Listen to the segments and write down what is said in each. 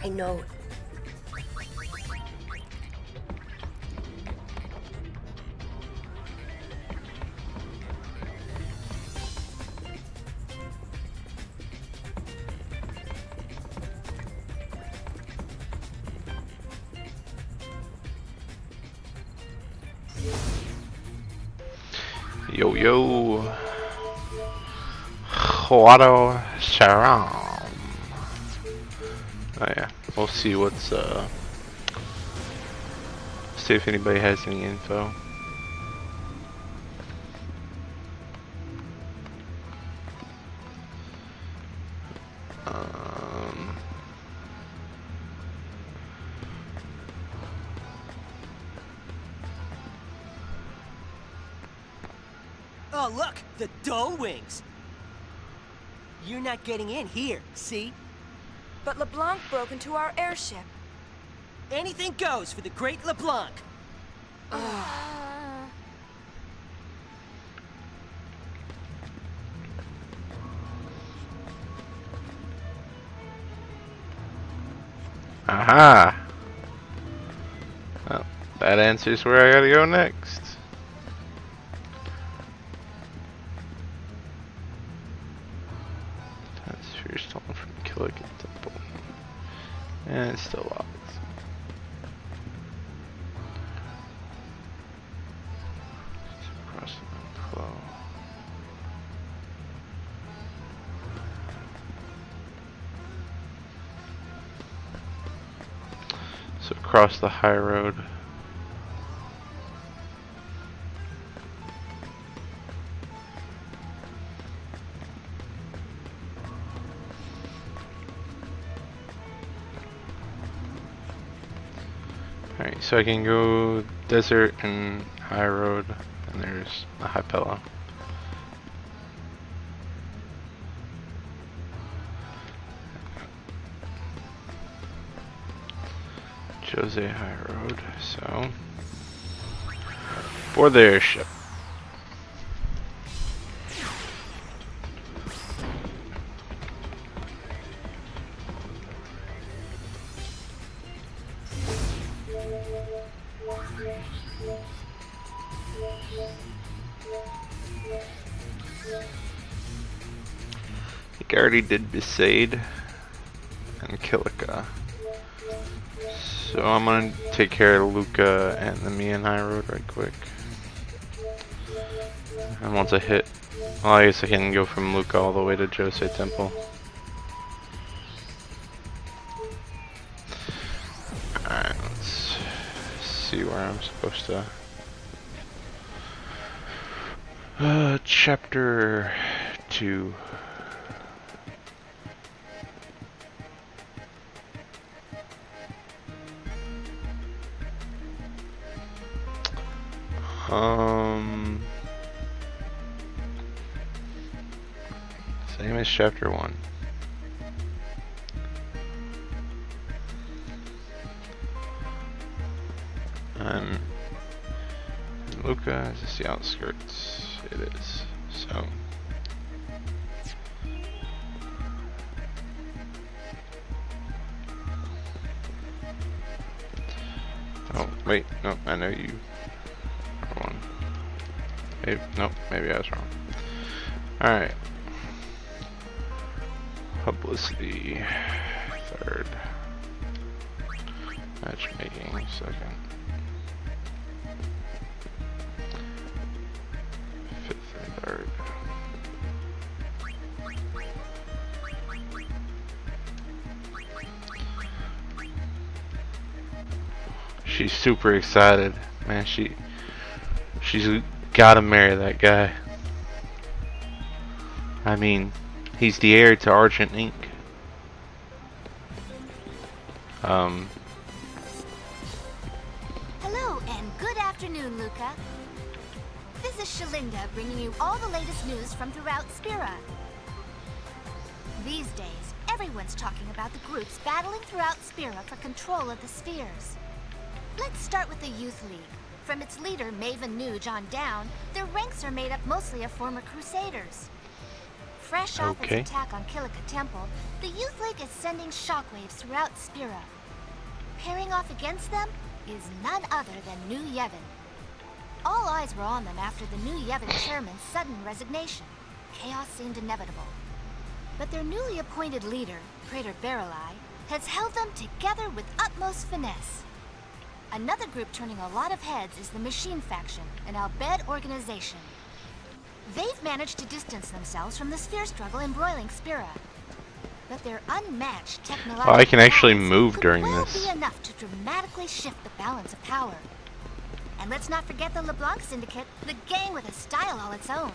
I know. Yo yo, Huato Sharam. Oh yeah, we'll see what's see if anybody has any info. Um, Oh, look! The Dome Wings! You're not getting in here, see? But LeBlanc broke into our airship. Anything goes for the Great LeBlanc! aha! Well, that answers where I gotta go next. That sphere stolen from Killigan Temple. And it's still locked. Across the flow. So across the high road. Alright, so I can go desert and high road, and there's a high pillow. Jose High Road, so for the airship. I think I already did Besaid and Kilika. So I'm gonna take care of Luca and the Mian High Road right quick. And once I hit, well, I guess I can go from Luca all the way to Jose Temple. Alright, let's see where I'm supposed to. Chapter 2. Same as chapter 1. And Luca, is this the outskirts? It is. So. Oh, wait, no, I know you. Wrong one. Maybe, nope, maybe I was wrong. Alright. Publicity. Third. Matchmaking. Second. Fifth and third. She's super excited. Man, she's gotta marry that guy. I mean, he's the heir to Argent Inc. Hello and good afternoon, Luca. This is Shalinda bringing you all the latest news from throughout Spira. These days, everyone's talking about the groups battling throughout Spira for control of the spheres. Let's start with the Youth League. From its leader, Maven Nuge, on down, their ranks are made up mostly of former Crusaders. Fresh off Okay. its attack on Kilika Temple, the Youth League is sending shockwaves throughout Spira. Pairing off against them is none other than New Yevon. All eyes were on them after the New Yevon chairman's sudden resignation. Chaos seemed inevitable. But their newly appointed leader, Praetor Barrelai, has held them together with utmost finesse. Another group turning a lot of heads is the Machine Faction, an Albed organization. They've managed to distance themselves from the sphere struggle embroiling Spira. But their unmatched technological Oh, I can actually prowess move could during well this. be enough to dramatically shift the balance of power. And let's not forget the LeBlanc Syndicate, the gang with a style all its own.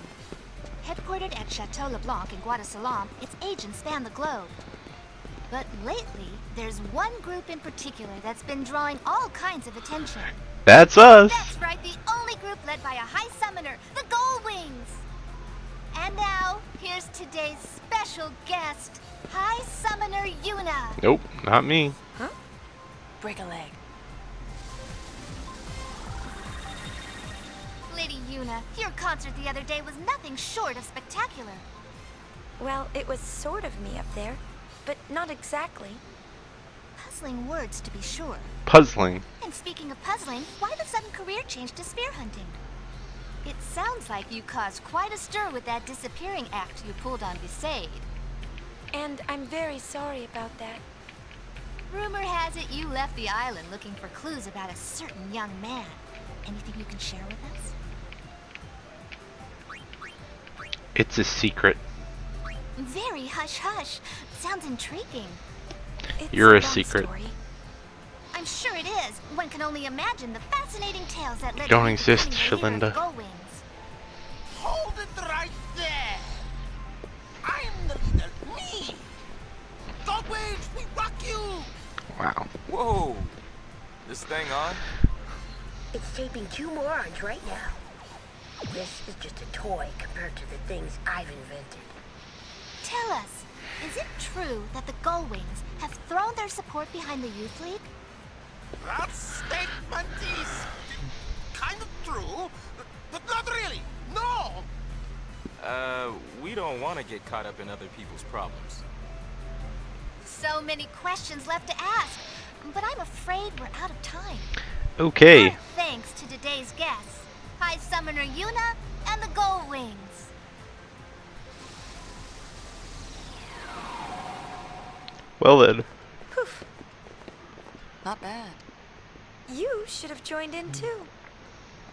Headquartered at Chateau LeBlanc in Guadalcanal, its agents span the globe. But lately, there's one group in particular that's been drawing all kinds of attention. That's us. That's right, the only group led by a high summoner, the Gullwings. And now, here's today's special guest, High Summoner Yuna. Nope, not me. Huh? Break a leg. Lady Yuna, your concert the other day was nothing short of spectacular. Well, it was sort of me up there, but not exactly. Puzzling words, to be sure. Puzzling. And speaking of puzzling, why the sudden career change to spear hunting? It sounds like you caused quite a stir with that disappearing act you pulled on Besaid. And I'm very sorry about that. Rumor has it you left the island looking for clues about a certain young man. Anything you can share with us? It's a secret. Very hush-hush. Sounds intriguing. It's You're a long secret. story. I'm sure it is. One can only imagine the fascinating tales that led Don't to exist, becoming the leader of Shalinda. Gullwings. Hold it right there! I'm the leader, me! Dogwage, we rock you! Wow. Whoa! This thing on? It's taping 2 more arms right now. This is just a toy compared to the things I've invented. Tell us, is it true that the Gullwings have thrown their support behind the Youth League? That statement is kind of true, but not really. No! We don't want to get caught up in other people's problems. So many questions left to ask, but I'm afraid we're out of time. Okay. Our thanks to today's guests, High Summoner Yuna and the Gullwings. Well then. Poof. Not bad. You should have joined in too.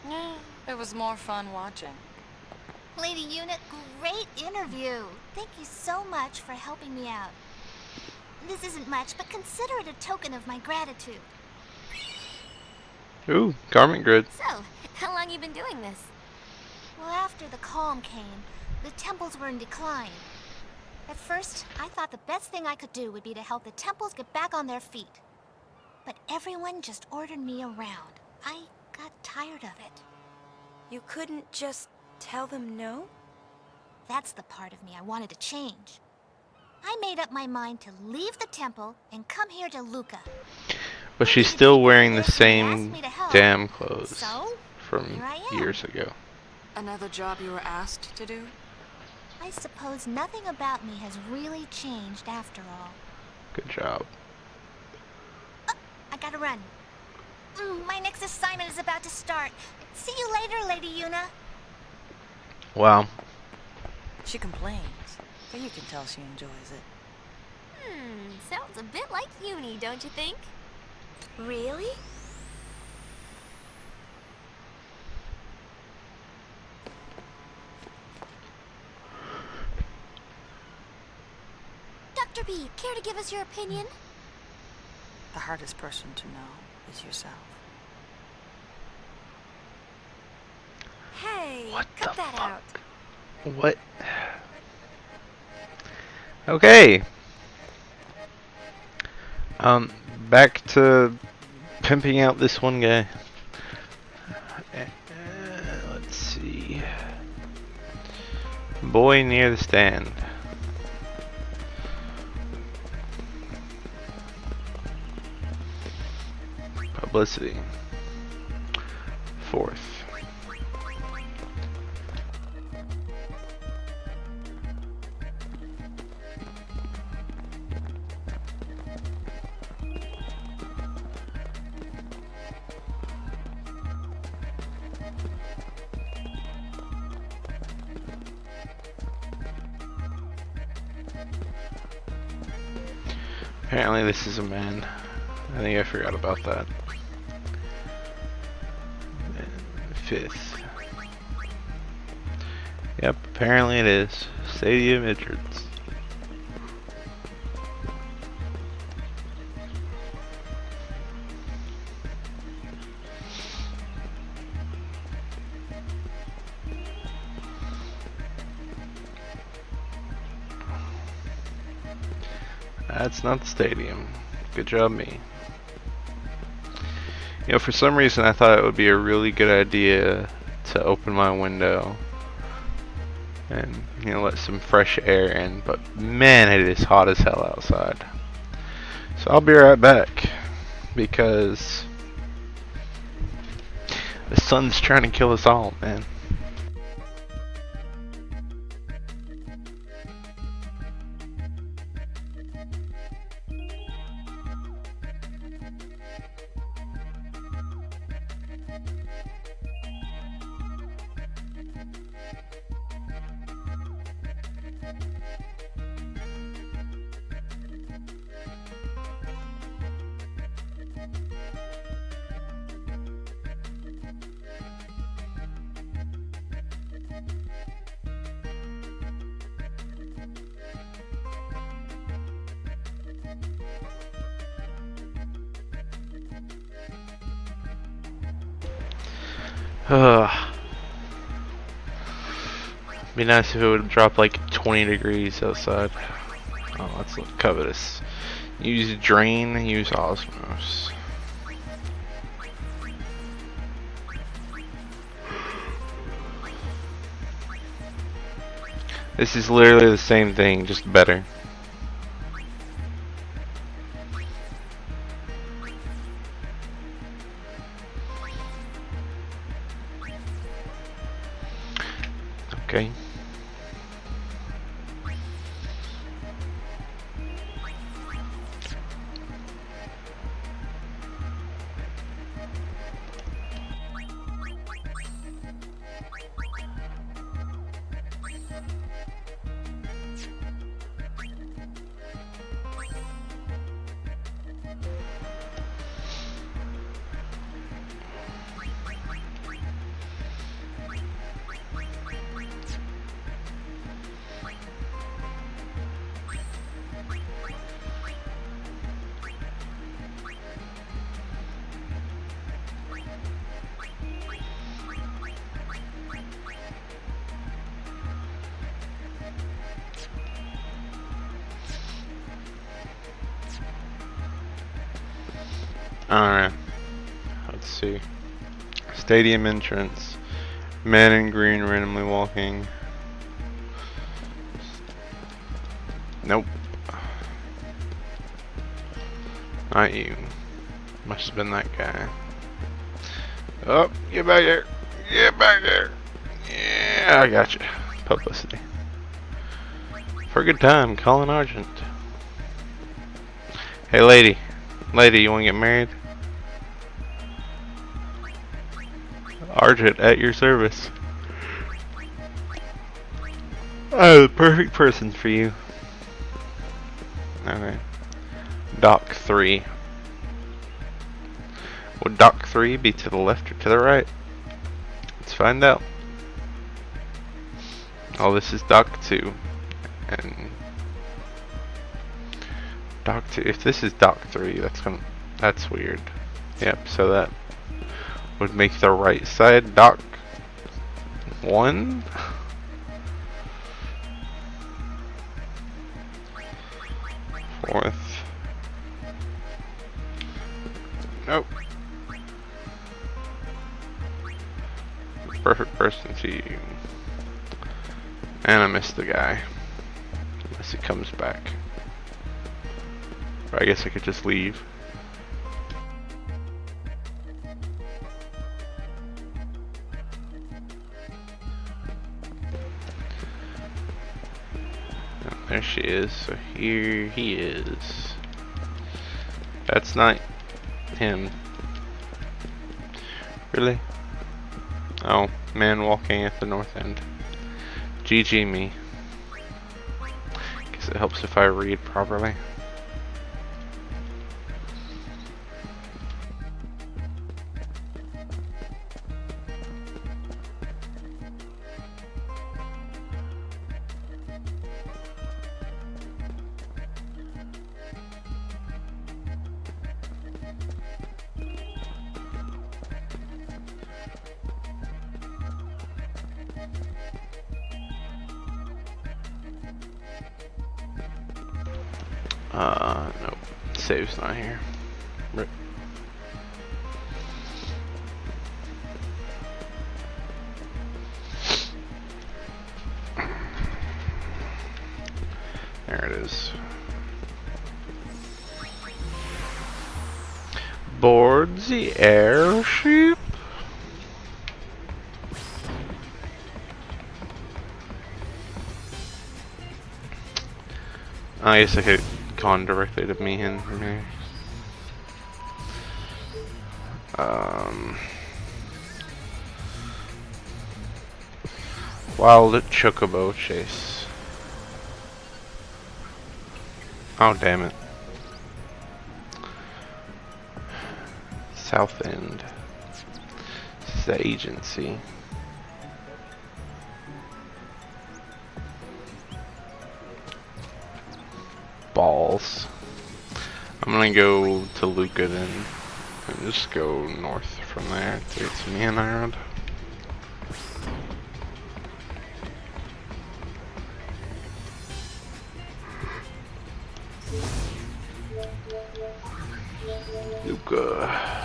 Yeah, it was more fun watching. Lady Yuna, great interview. Thank you so much for helping me out. This isn't much, but consider it a token of my gratitude. Ooh, garment grid. So, how long you been doing this? Well, after the calm came, the temples were in decline. At first, I thought the best thing I could do would be to help the temples get back on their feet. But everyone just ordered me around. I got tired of it. You couldn't just tell them no? That's the part of me I wanted to change. I made up my mind to leave the temple and come here to Luca. But she's still wearing the same damn clothes So, from here I am. years ago. Another job you were asked to do? I suppose nothing about me has really changed after all. Good job. I gotta run. My next assignment is about to start. See you later, Lady Yuna. Wow. She complains, but you can tell she enjoys it. Sounds a bit like Uni, don't you think? Really? Dr. B, care to give us your opinion? The hardest person to know is yourself. Hey, What cut the that fuck? out. What? Okay. Back to pimping out this one guy. Let's see. Boy near the stand. Publicity. 4th. Apparently this is a man. I think I forgot about that. And 5th. Yep, apparently it is. Stadium entrance. That's not the stadium. Good job, me. You know, for some reason I thought it would be a really good idea to open my window and, you know, let some fresh air in, but man, it is hot as hell outside. So I'll be right back, because the sun's trying to kill us all, man. Be nice if it would drop like 20 degrees outside. Oh, let's look covetous. Use drain, use osmos. This is literally the same thing, just better. Okay. Alright. Let's see. Stadium entrance. Man in green randomly walking. Nope. Not you. Must have been that guy. Oh, get back here. Get back here. Yeah, I got you. Publicity. For a good time, Colin Argent. Hey, lady. Lady, you want to get married? Argent, at your service. I have the perfect person for you. Okay. Dock 3. Would Dock 3 be to the left or to the right? Let's find out. Oh, this is Dock 2. And Dock 2. If this is Dock 3, that's weird. Yep, so that would make the right side Dock 1. Fourth. Nope. Perfect person to you. And I missed the guy. Unless he comes back. Or I guess I could just leave. Oh, there she is. So here he is. That's not him. Really? Oh, man walking at the north end. GG me. Guess it helps if I read properly. Nope. Save's not here. Rip. There it is. Board the airship? I guess I could con directly to me and from here. Wild Chocobo Chase. Oh, damn it. South End. This is the agency. Balls. I'm gonna go to Luca then, and just go north from there to get some Man Island. Luca.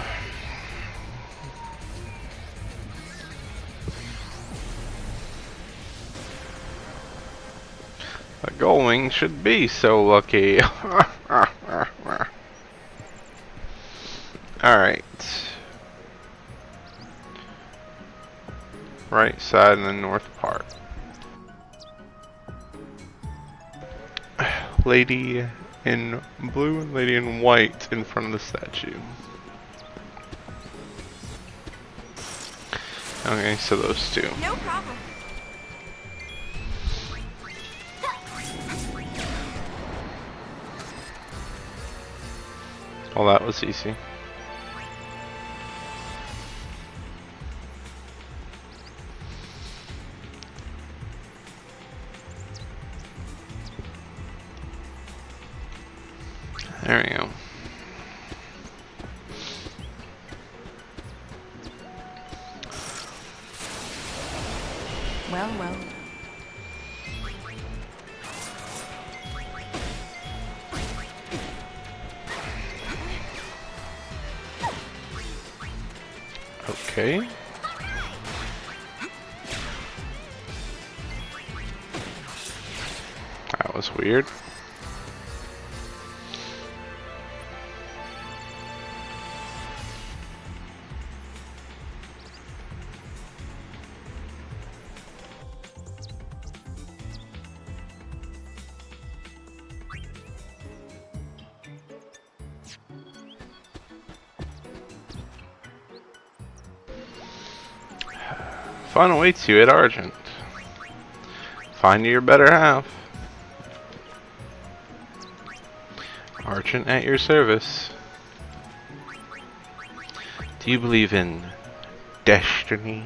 The going should be so lucky. Alright. Right side in the north part. Lady in blue and lady in white in front of the statue. Okay, so those two. No problem. Well, that was easy. There we go. Well, well. Okay. That was weird. Fun awaits you at Argent. Find your better half. Argent at your service. Do you believe in destiny?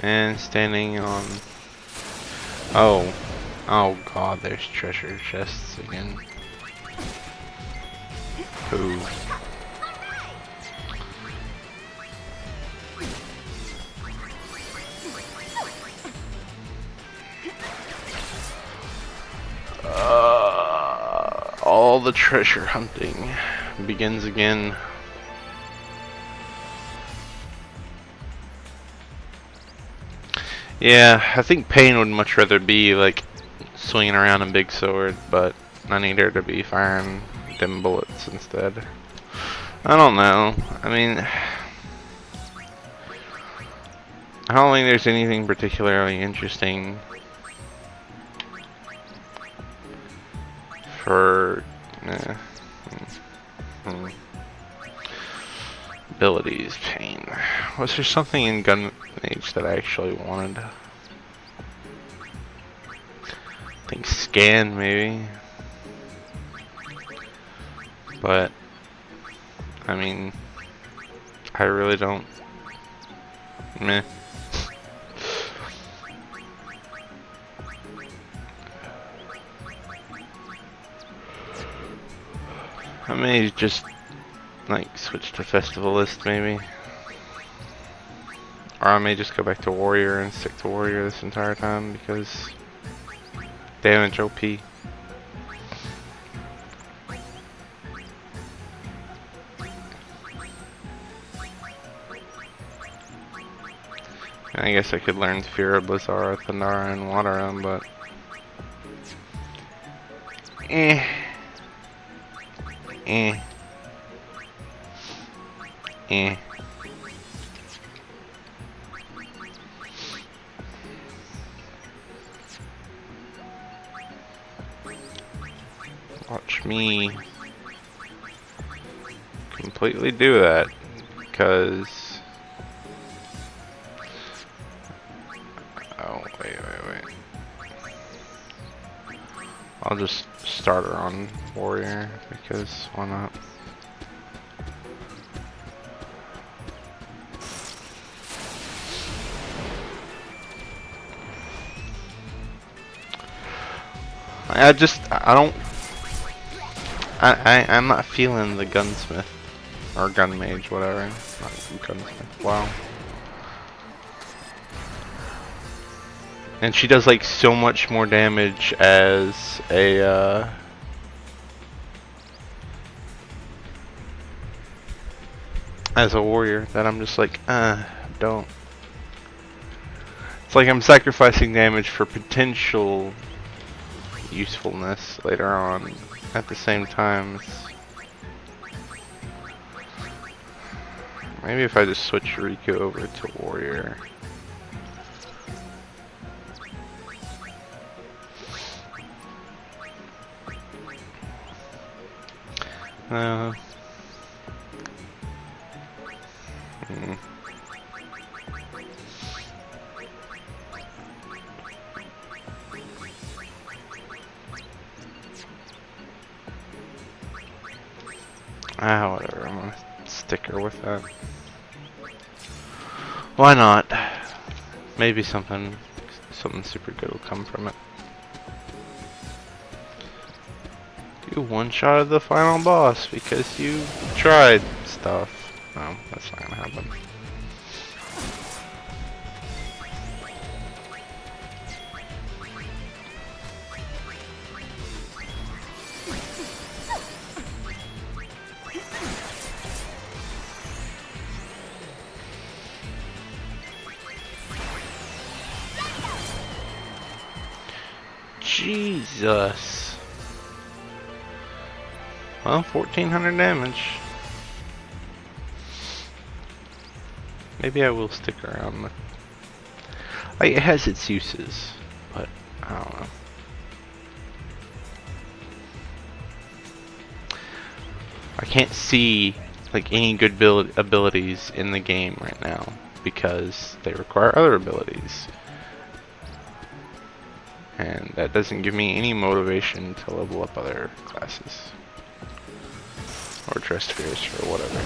And standing on... Oh. Oh god, there's treasure chests again. Ooh. All the treasure hunting begins again. Yeah, I think Pain would much rather be like swinging around a big sword, but I need her to be firing them bullets instead. I don't know. I mean, I don't think there's anything particularly interesting for abilities. Pain. Was there something in Gun Age that I actually wanted? I think Scan maybe, but I mean, I really don't. Meh. I may just like switch to Festival List maybe, or I may just go back to Warrior and stick to Warrior this entire time because damage OP. I guess I could learn Sphera, Blizzara, Thundara, and Waterun, but eh. Watch me completely do that, because oh wait. I'll just start her on Warrior, because why not? I'm not feeling the gunsmith or gun mage, whatever. Not gunsmith. Wow. And she does like so much more damage as a warrior that I'm just like, don't. It's like I'm sacrificing damage for potential usefulness later on. At the same time, maybe if I just switch Riku over to warrior. Whatever, I'm gonna stick her with that. Why not? Maybe something super good will come from it. You one-shot the final boss because you tried stuff. No, that's not gonna happen. Jesus. Well, 1400 damage. Maybe I will stick around with. Like, it has its uses, but I don't know. I can't see like any good abilities in the game right now because they require other abilities. And that doesn't give me any motivation to level up other classes. Or dress fierce or whatever.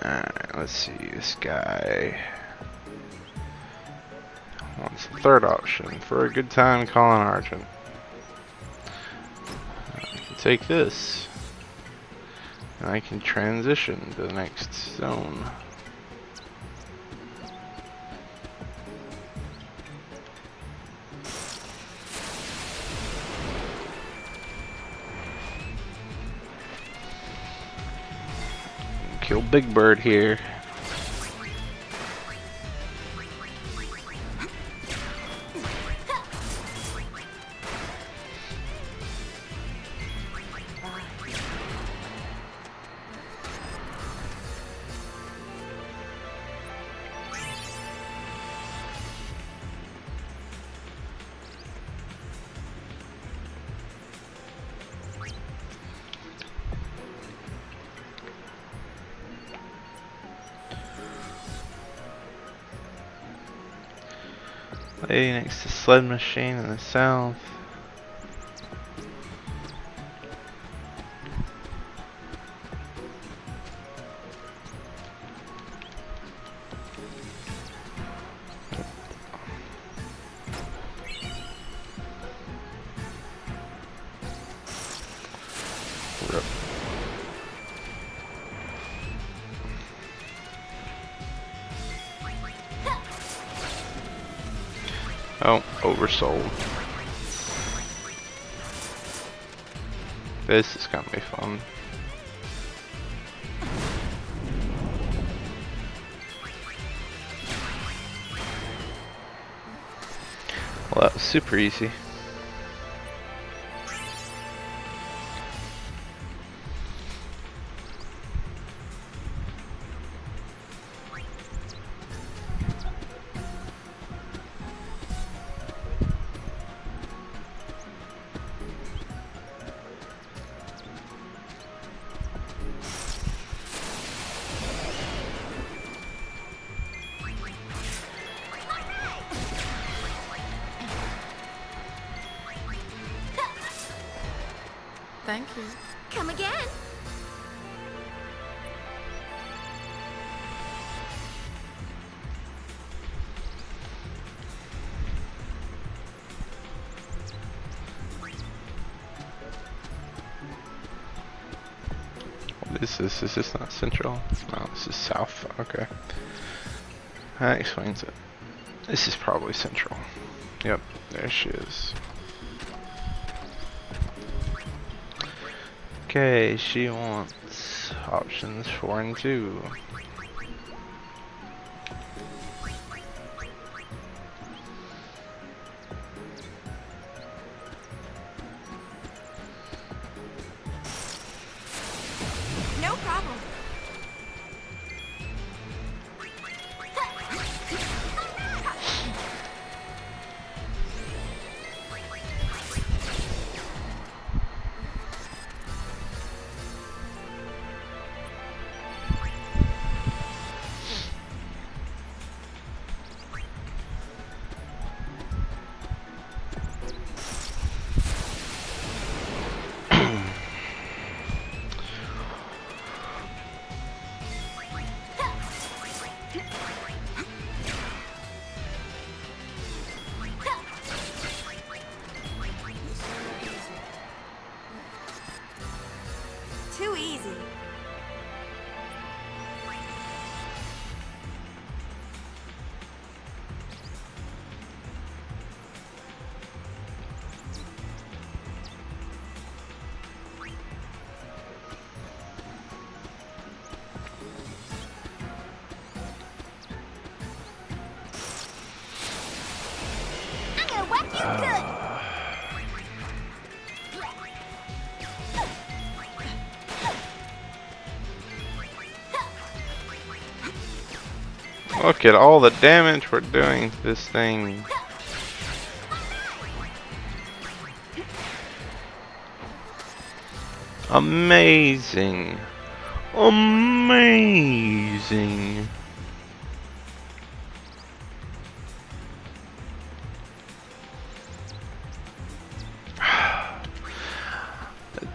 Alright, let's see, this guy wants the third option for a good time calling Argent. I can take this, and I can transition to the next zone. Kill Big Bird here. Lady next to sled machine in the south. Rip. Oh, oversold. This is gonna be fun. Well, that was super easy. Thank you. Come again. What is this? Is this not central? No, this is south. Okay. That explains it. This is probably central. Yep, there she is. Okay, she wants options 4 and 2. No problem. Too easy. I'm gonna whack you good. Look at all the damage we're doing to this thing. Amazing. Amazing.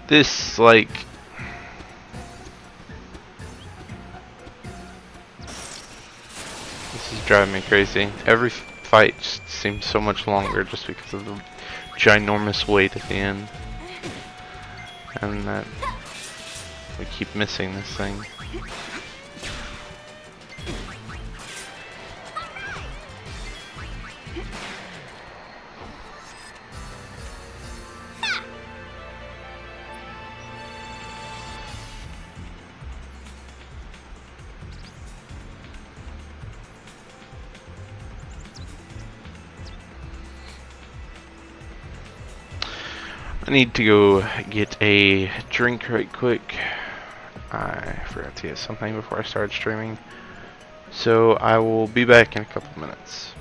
This, like... This is driving me crazy. Every fight just seems so much longer just because of the ginormous weight at the end. And that we keep missing this thing. I need to go get a drink right quick. I forgot to get something before I started streaming. So I will be back in a couple minutes.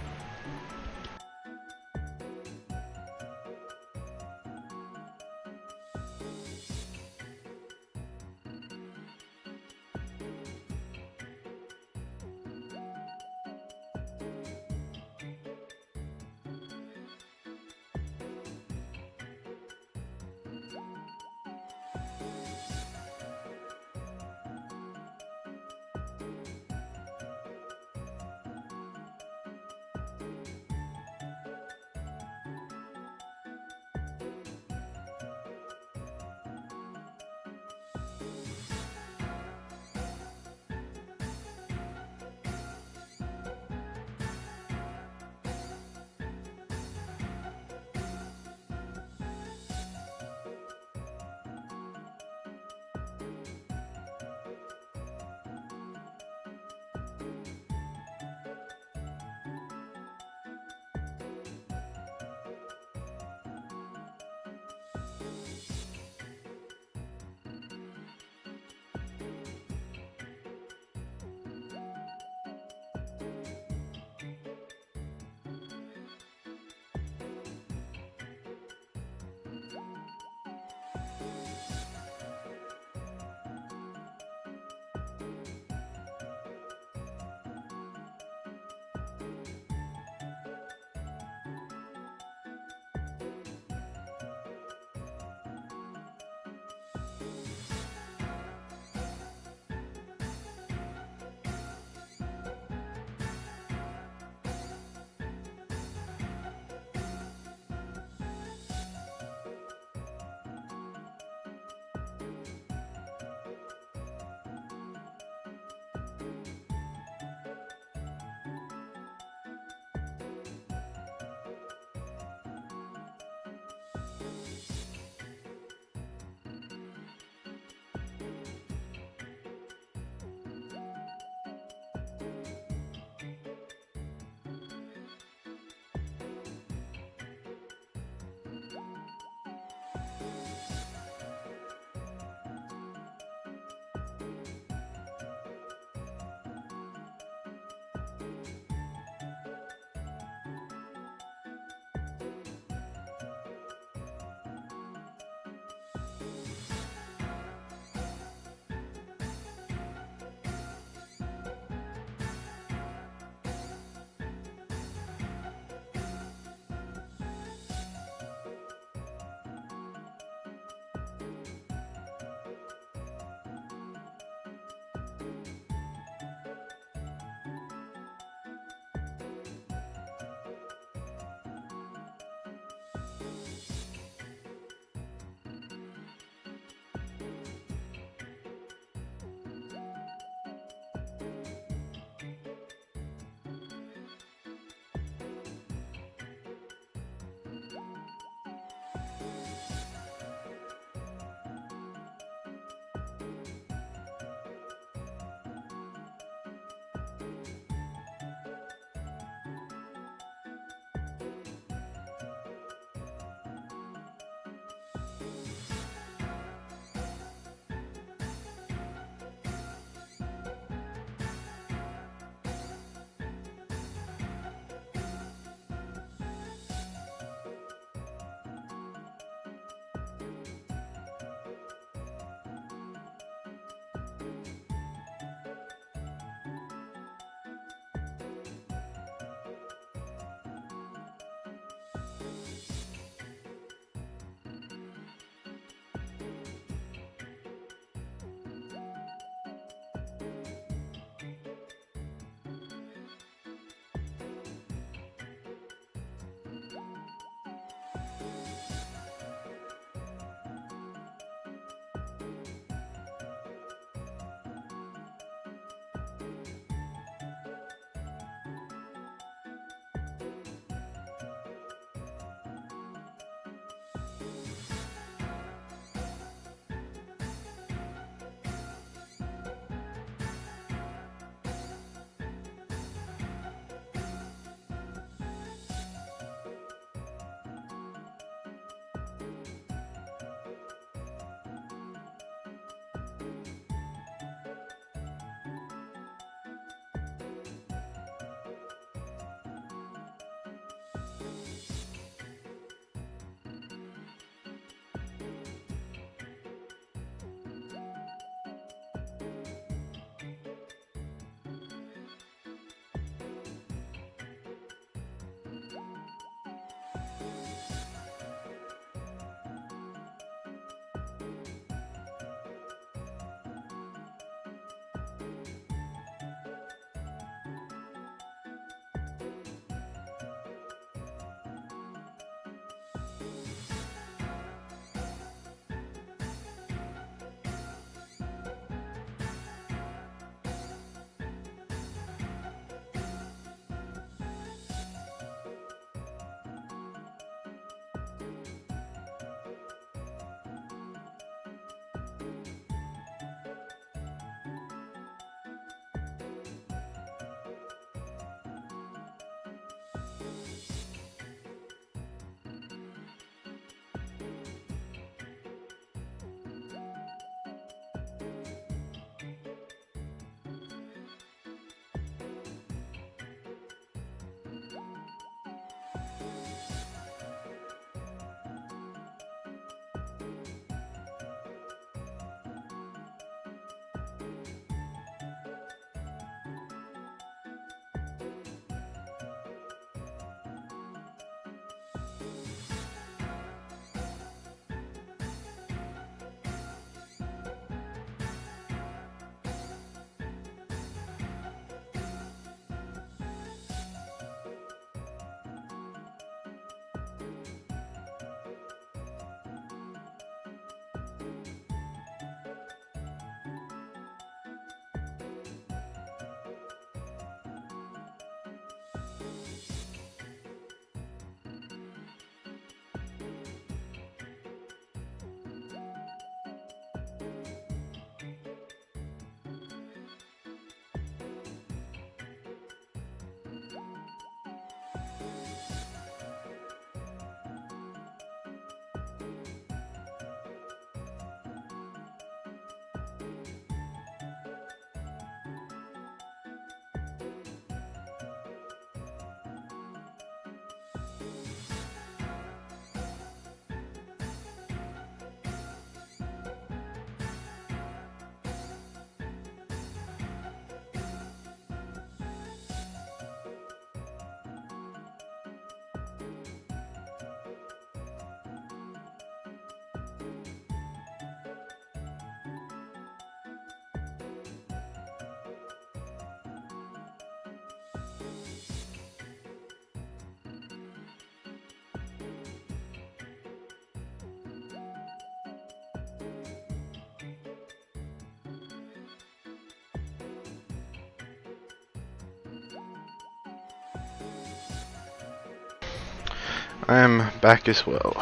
I am back as well.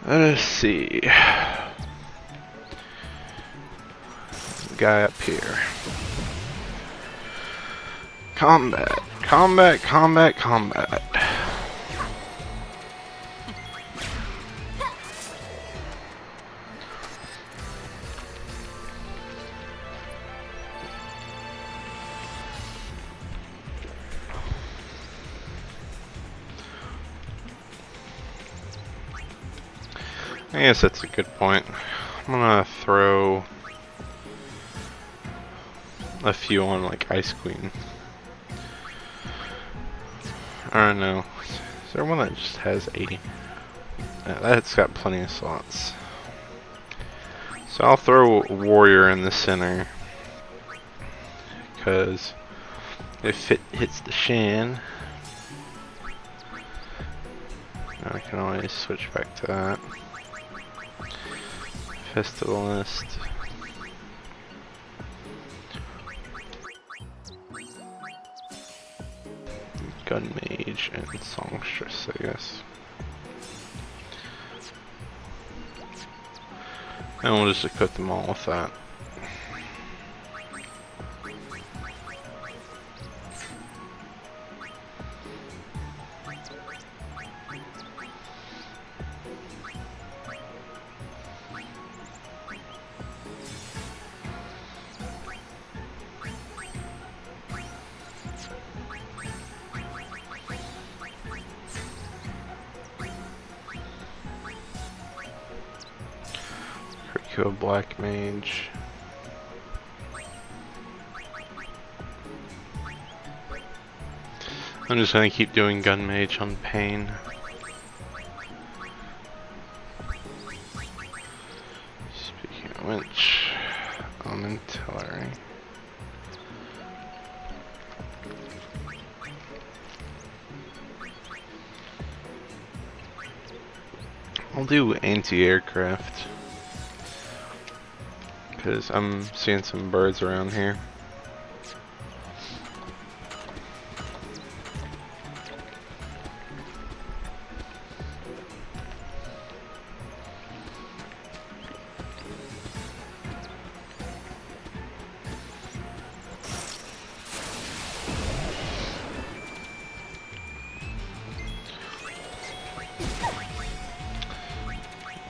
Let us see. Guy up here. Combat, combat, combat, combat. I guess that's a good point. I'm gonna throw a few on like Ice Queen. I don't know. Is there one that just has 80? That's got plenty of slots. So I'll throw Warrior in the center. Because if it hits the Shan, I can always switch back to that. Festivalist. Gun Mage and Songstress, I guess. And we'll just equip them all with that. A Black Mage. I'm just gonna keep doing Gun Mage on Pain. Speaking of which, Artillery. I'll do anti-aircraft. Because I'm seeing some birds around here.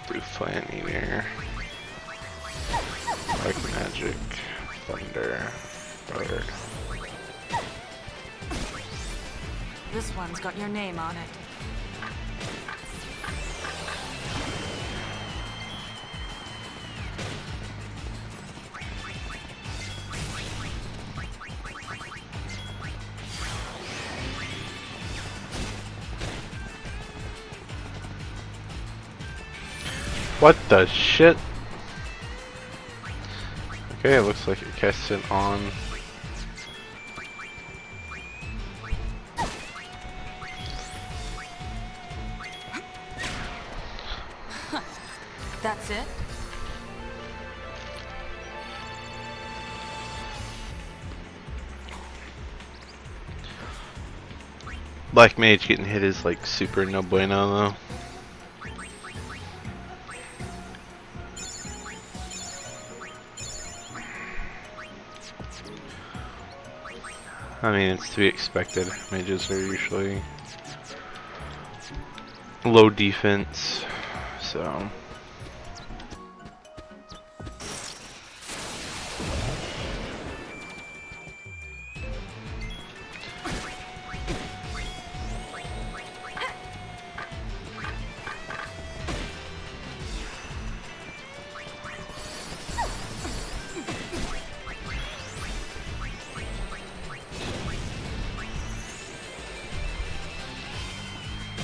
Do Fire Eater. Like Magic, Thunder, Bird. This one's got your name on it. What the shit? Okay, it looks like it casts it on. That's it? Black Mage getting hit is like super no bueno though. I mean, it's to be expected. Mages are usually low defense, so.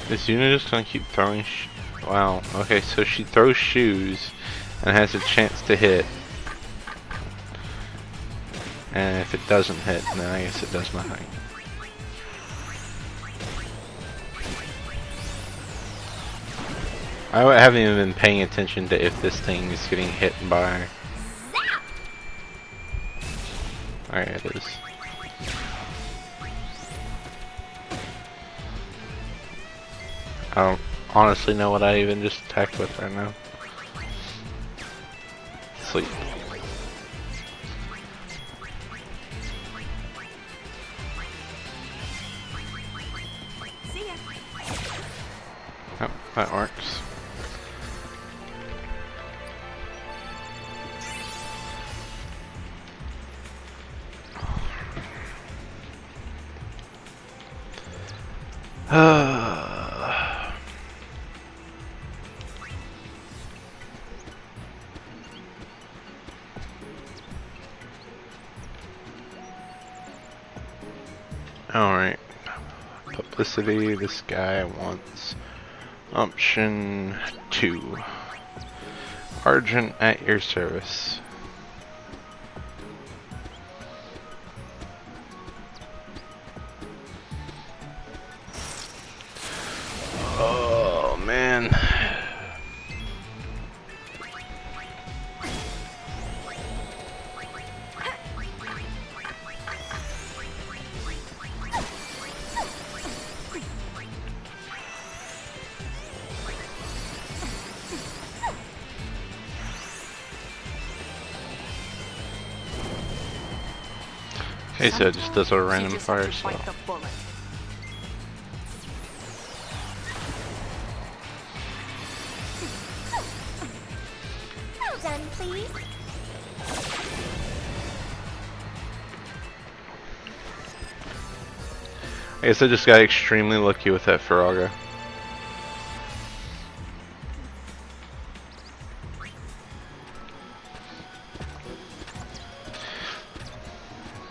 Is Yuna just gonna keep throwing wow, okay, so she throws shoes and has a chance to hit. And if it doesn't hit, then I guess it does nothing. I haven't even been paying attention to if this thing is getting hit by... Alright, it is. I don't honestly know what I even just attacked with right now. Sleep. See ya. Yep, that works. Alright. Publicity, this guy wants option 2. Argent at your service. Oh man. Okay, so it just does a random fire spell. Well done, please. I guess I just got extremely lucky with that Firaga.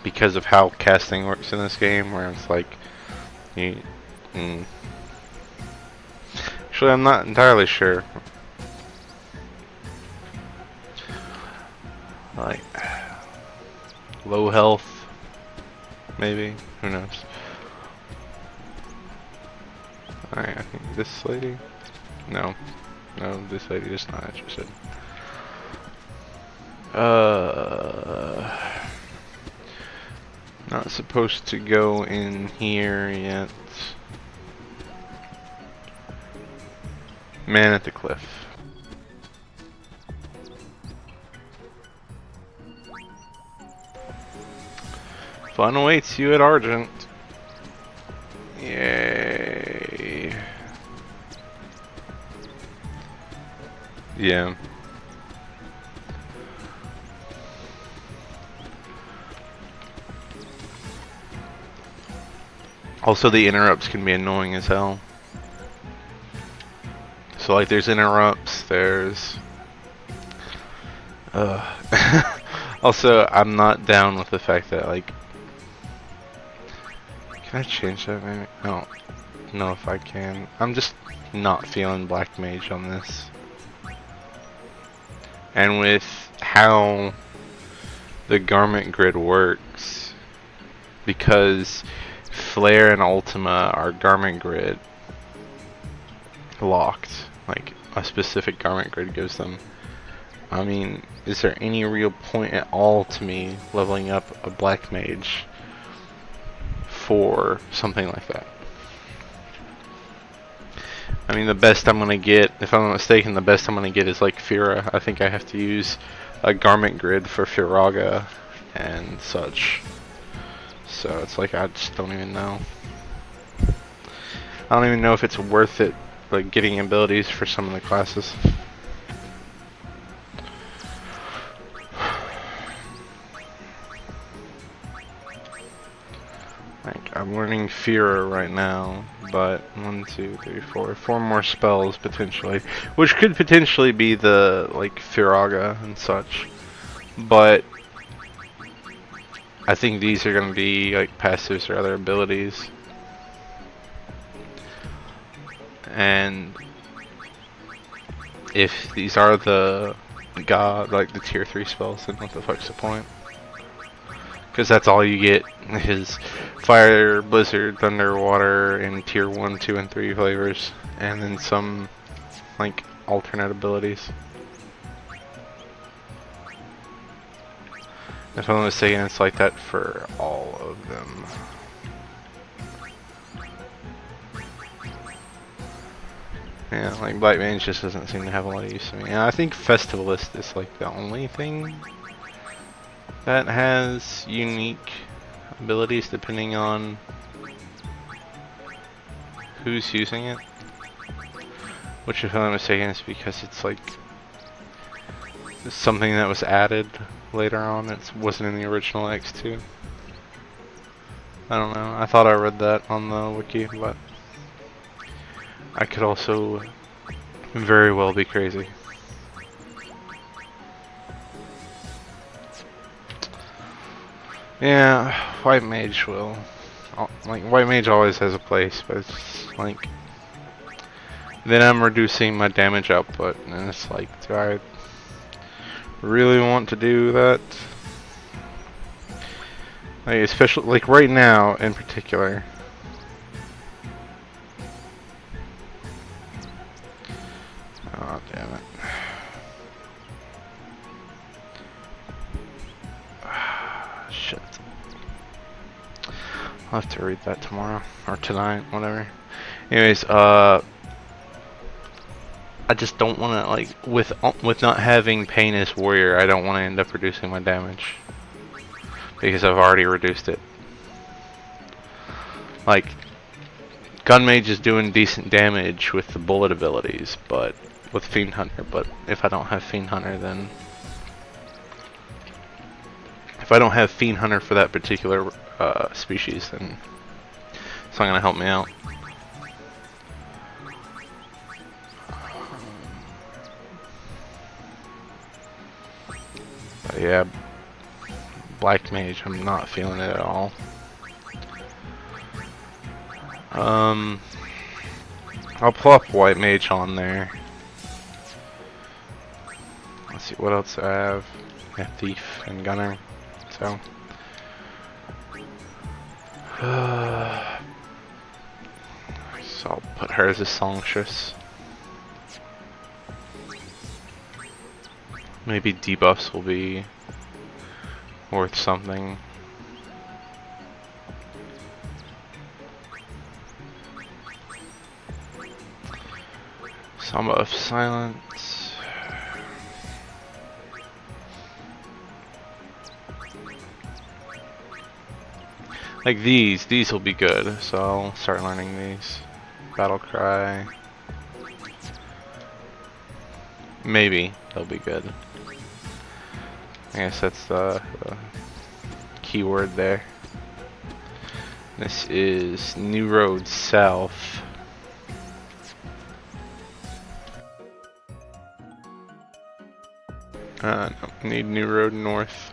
Because of how casting works in this game, where it's like, actually I'm not entirely sure. Like, low health, maybe, who knows. Alright, I think this lady, no, this lady is not interested. Not supposed to go in here yet. Man at the cliff. Fun awaits you at Argent. Yay. Yeah. Also, the interrupts can be annoying as hell. So, like, there's interrupts, there's... Also, I'm not down with the fact that, like... Can I change that, maybe? I don't know if I can. I'm just not feeling Black Mage on this. And with how the garment grid works, because Flare and Ultima are garment grid locked, like a specific garment grid gives them. I mean, is there any real point at all to me leveling up a Black Mage for something like that? I mean, the best I'm gonna get, if I'm not mistaken, the best I'm gonna get is like Fira. I think I have to use a garment grid for Firaga and such. So it's like, I just don't even know. I don't even know if it's worth it, like getting abilities for some of the classes. Like, I'm learning Fira right now, but 1, 2, 3, 4 more spells potentially, which could potentially be the like Firaga and such. But I think these are going to be like passives or other abilities. And if these are the god, like the tier 3 spells, then what the fuck's the point? Because that's all you get is Fire, Blizzard, Thunder, Water, in tier 1, 2, and 3 flavors. And then some like alternate abilities. If I'm not mistaken, it's like that for all of them. Yeah, like Black Mage just doesn't seem to have a lot of use to me. And I think Festivalist is like the only thing that has unique abilities depending on who's using it. Which, if I'm not mistaken, is because it's like something that was added later on. It wasn't in the original X2. I don't know. I thought I read that on the wiki, but I could also very well be crazy. Yeah, White Mage will. Like, White Mage always has a place, but it's like... Then I'm reducing my damage output, and it's like, do I really want to do that? Like, especially, like, right now, in particular. Oh, damn it. Shit. I'll have to read that tomorrow, or tonight, whatever. Anyways, I just don't want to, like, with not having Pain as Warrior, I don't want to end up reducing my damage. Because I've already reduced it. Like, Gun Mage is doing decent damage with the bullet abilities, but with Fiend Hunter, but if I don't have Fiend Hunter, then... If I don't have Fiend Hunter for that particular species, then it's not going to help me out. But yeah, Black Mage, I'm not feeling it at all. I'll plop White Mage on there. Let's see, what else do I have? I have Thief and Gunner, so... So I'll put her as a Songstress. Maybe debuffs will be worth something. Samba of Silence. Like these will be good, so I'll start learning these. Battle Cry. Maybe they'll be good. I guess that's the keyword there. This is New Road South. No, need New Road North.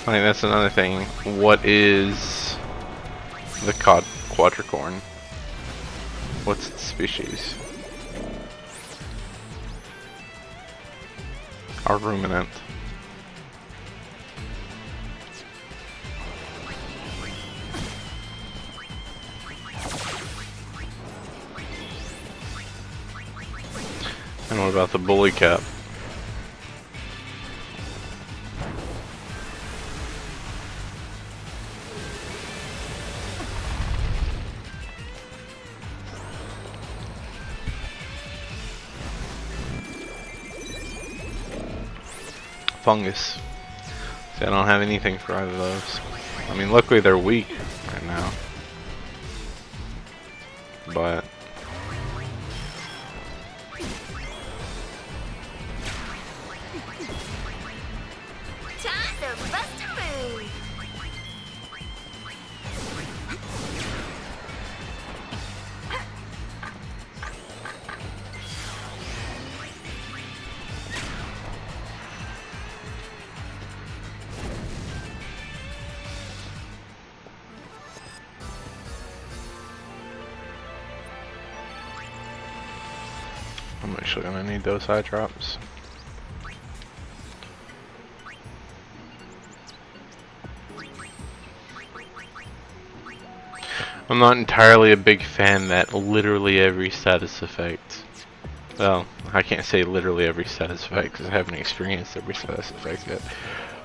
I think that's another thing. What is the quadricorn? What's its species? A ruminant. And what about the bully cap? Fungus. See, I don't have anything for either of those. I mean, luckily they're weak right now. But... Time to bust a move! I'm actually gonna need those eye drops. I'm not entirely a big fan that literally every status effect Well, I can't say literally every status effect because I haven't experienced every status effect yet.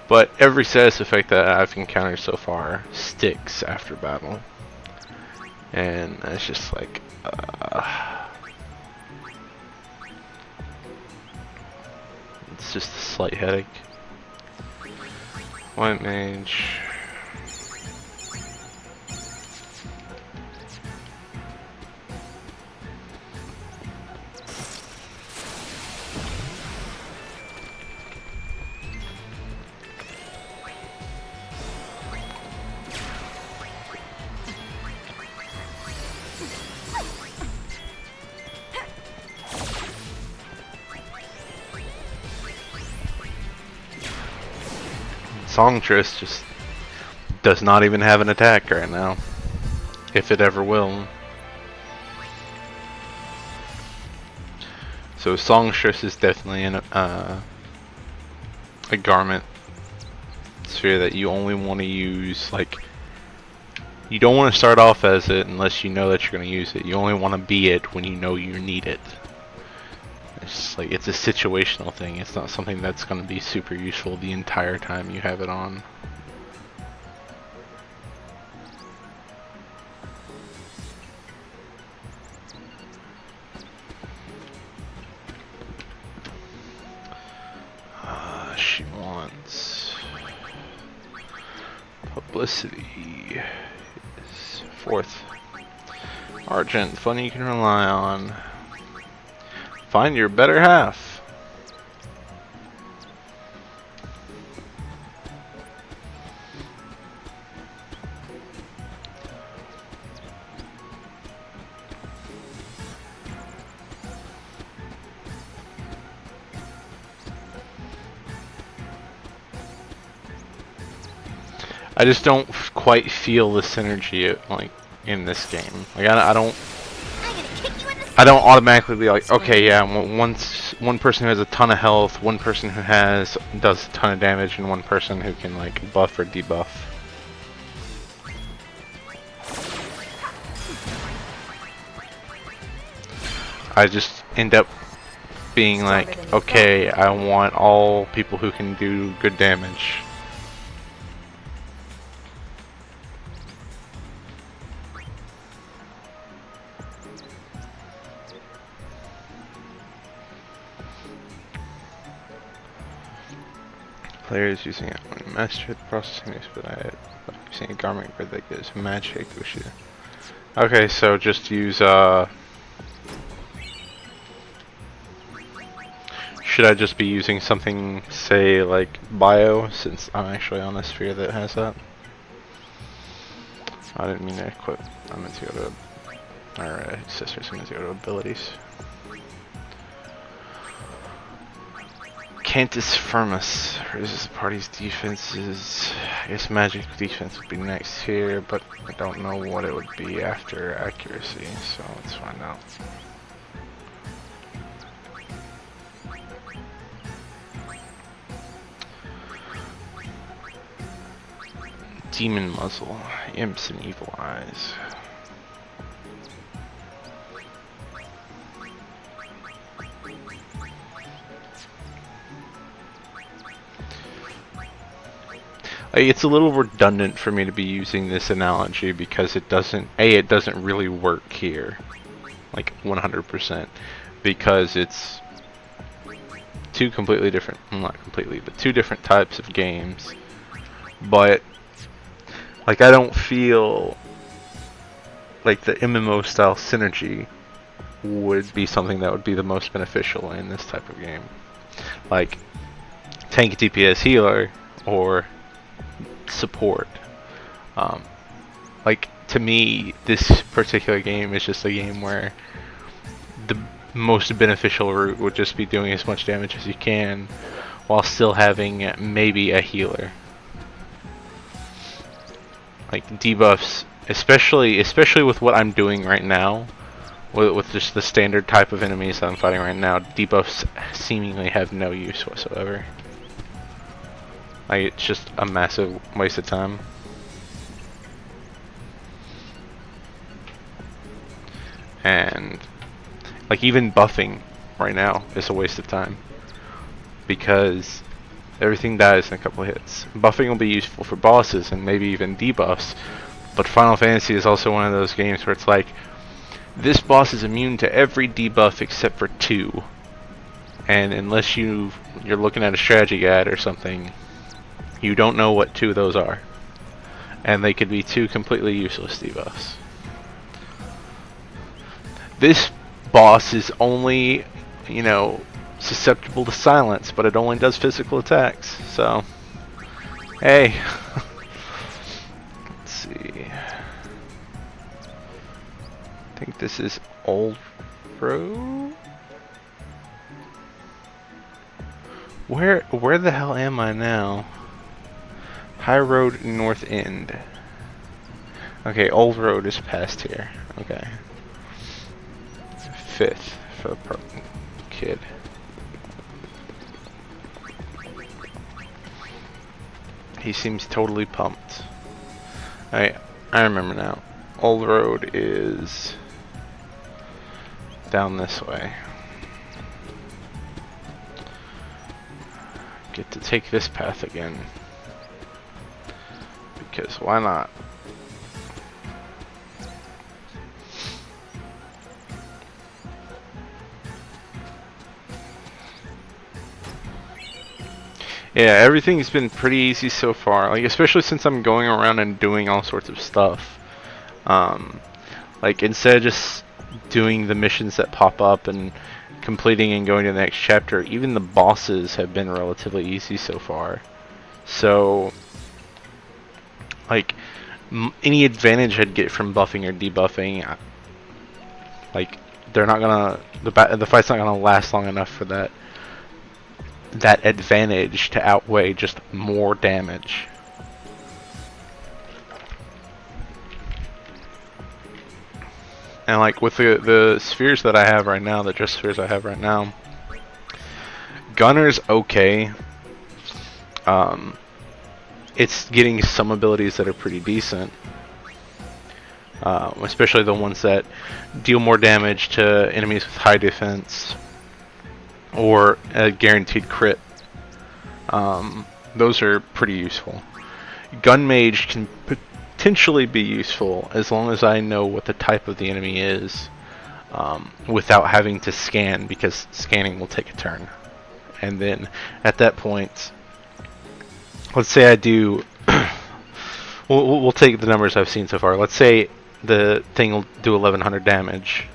But every status effect that I've encountered so far sticks after battle. And it's just like, it's just a slight headache. White mage. Songstress just does not even have an attack right now, if it ever will. So Songstress is definitely a garment sphere that you only want to use, like, you don't want to start off as it unless you know that you're going to use it. You only want to be it when you know you need it. It's just like, it's a situational thing. It's not something that's going to be super useful the entire time you have it on. She wants publicity. Is 4th. Argent, funny you can rely on. Find your better half. I just don't quite feel the synergy like in this game. Like I don't automatically be like, okay, yeah, one person who has a ton of health, one person who does a ton of damage, and one person who can like buff or debuff. I just end up being like, okay, I want all people who can do good damage. Players using it when master the processing expedite, using a garment grid that gives magic which you. Okay, so just use should I just be using something, say like bio, since I'm actually on a sphere that has that? I didn't mean to equip. I meant to go to accessories. I meant to go to abilities. Cantus Firmus raises the party's defenses. I guess magic defense would be next here, but I don't know what it would be after accuracy, so let's find out. Demon Muzzle, Imps and Evil Eyes. It's a little redundant for me to be using this analogy because it doesn't really work here, like 100%, because it's two completely different, well, not completely, but two different types of games. But like I don't feel like the MMO style synergy would be something that would be the most beneficial in this type of game, like tank DPS healer or support. Like to me, this particular game is just a game where the most beneficial route would just be doing as much damage as you can while still having maybe a healer. Like debuffs, especially with what I'm doing right now, with just the standard type of enemies that I'm fighting right now, debuffs seemingly have no use whatsoever. Like, it's just a massive waste of time. And like even buffing right now is a waste of time, because everything dies in a couple hits. Buffing will be useful for bosses and maybe even debuffs, but Final Fantasy is also one of those games where it's like, this boss is immune to every debuff except for 2. And unless you're looking at a strategy guide or something, you don't know what 2 of those are. And they could be 2 completely useless debuffs. This boss is only, you know, susceptible to silence, but it only does physical attacks. So, hey. Let's see. I think this is Old Road. Where the hell am I now? High Road, North End. Okay, Old Road is past here. Okay. 5th for the kid. He seems totally pumped. I remember now. Old Road is down this way. Get to take this path again. Because why not? Yeah, everything's been pretty easy so far. Like, especially since I'm going around and doing all sorts of stuff. Like, instead of just doing the missions that pop up and completing and going to the next chapter, even the bosses have been relatively easy so far. So, like, any advantage I'd get from buffing or debuffing, like, they're not gonna, the fight's not gonna last long enough for that advantage to outweigh just more damage. And like with the spheres that I have right now, the dress spheres I have right now, Gunner's okay. It's getting some abilities that are pretty decent, especially the ones that deal more damage to enemies with high defense or a guaranteed crit. Those are pretty useful. Gun Mage can potentially be useful as long as I know what the type of the enemy is, without having to scan, because scanning will take a turn. And then at that point, let's say I do we'll take the numbers I've seen so far. Let's say the thing will do 1100 damage,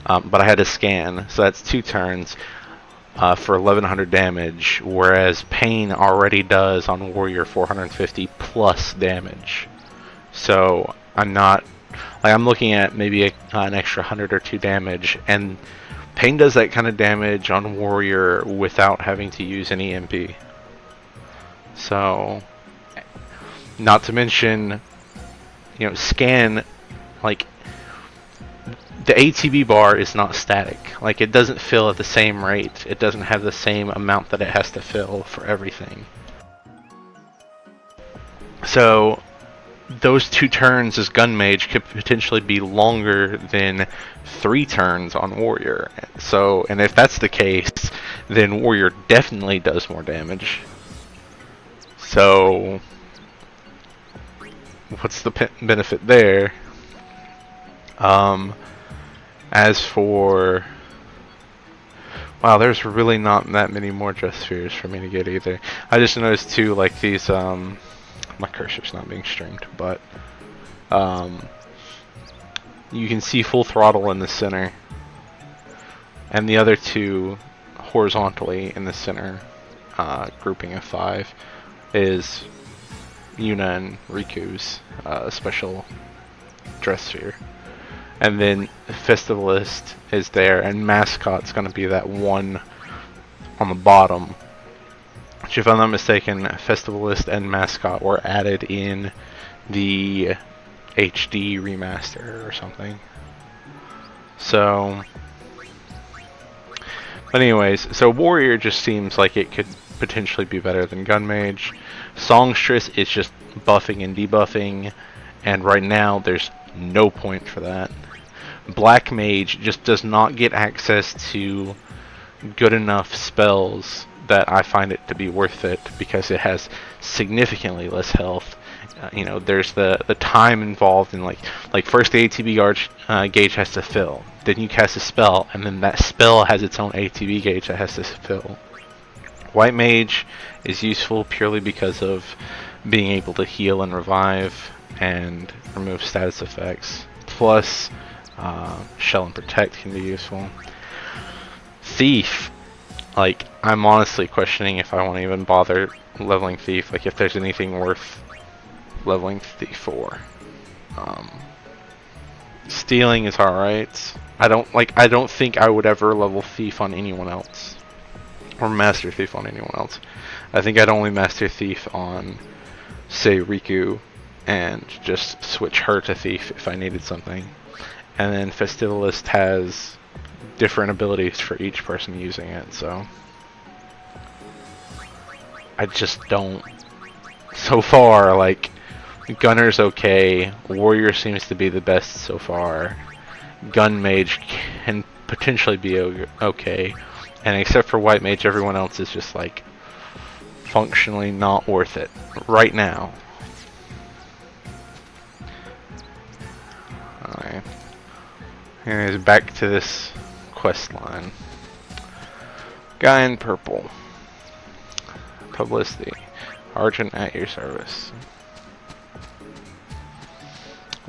but I had to scan, so that's 2 turns for 1100 damage, whereas Pain already does on Warrior 450 plus damage. So I'm not, like, I'm looking at maybe an extra 100 or 2 damage, and Pain does that kind of damage on Warrior without having to use any MP. So, not to mention, you know, scan, like, the ATB bar is not static. Like, it doesn't fill at the same rate. It doesn't have the same amount that it has to fill for everything. So, those 2 turns as Gun Mage could potentially be longer than 3 turns on Warrior. So, and if that's the case, then Warrior definitely does more damage. So, what's the benefit there? As for, wow, there's really not that many more dress spheres for me to get either. I just noticed too, like these, my cursor's not being streamed, but you can see full throttle in the center, and the other 2 horizontally in the center, grouping of 5, is Yuna and Riku's special dress sphere. And then Festivalist is there, and Mascot's going to be that one on the bottom. Which, if I'm not mistaken, Festivalist and Mascot were added in the HD remaster or something. So, but anyways, so Warrior just seems like it could potentially be better than Gun Mage. Songstress is just buffing and debuffing, and right now there's no point for that. Black Mage just does not get access to good enough spells that I find it to be worth it because it has significantly less health. You know, there's the time involved in like first the ATB gauge has to fill, then you cast a spell, and then that spell has its own ATB gauge that has to fill. White Mage is useful purely because of being able to heal and revive and remove status effects. Plus, Shell and Protect can be useful. Thief, like, I'm honestly questioning if I want to even bother leveling Thief, like if there's anything worth leveling Thief for. Stealing is alright. I don't think I would ever level Thief on anyone else. Or Master Thief on anyone else. I think I'd only Master Thief on, say, Riku, and just switch her to Thief if I needed something. And then Festivalist has different abilities for each person using it, so I just don't. So far, like, Gunner's okay, Warrior seems to be the best so far, Gun Mage can potentially be okay, and except for White Mage, everyone else is just like functionally not worth it right now. Alright. Anyways, back to this quest line. Guy in purple. Publicity. Argent at your service.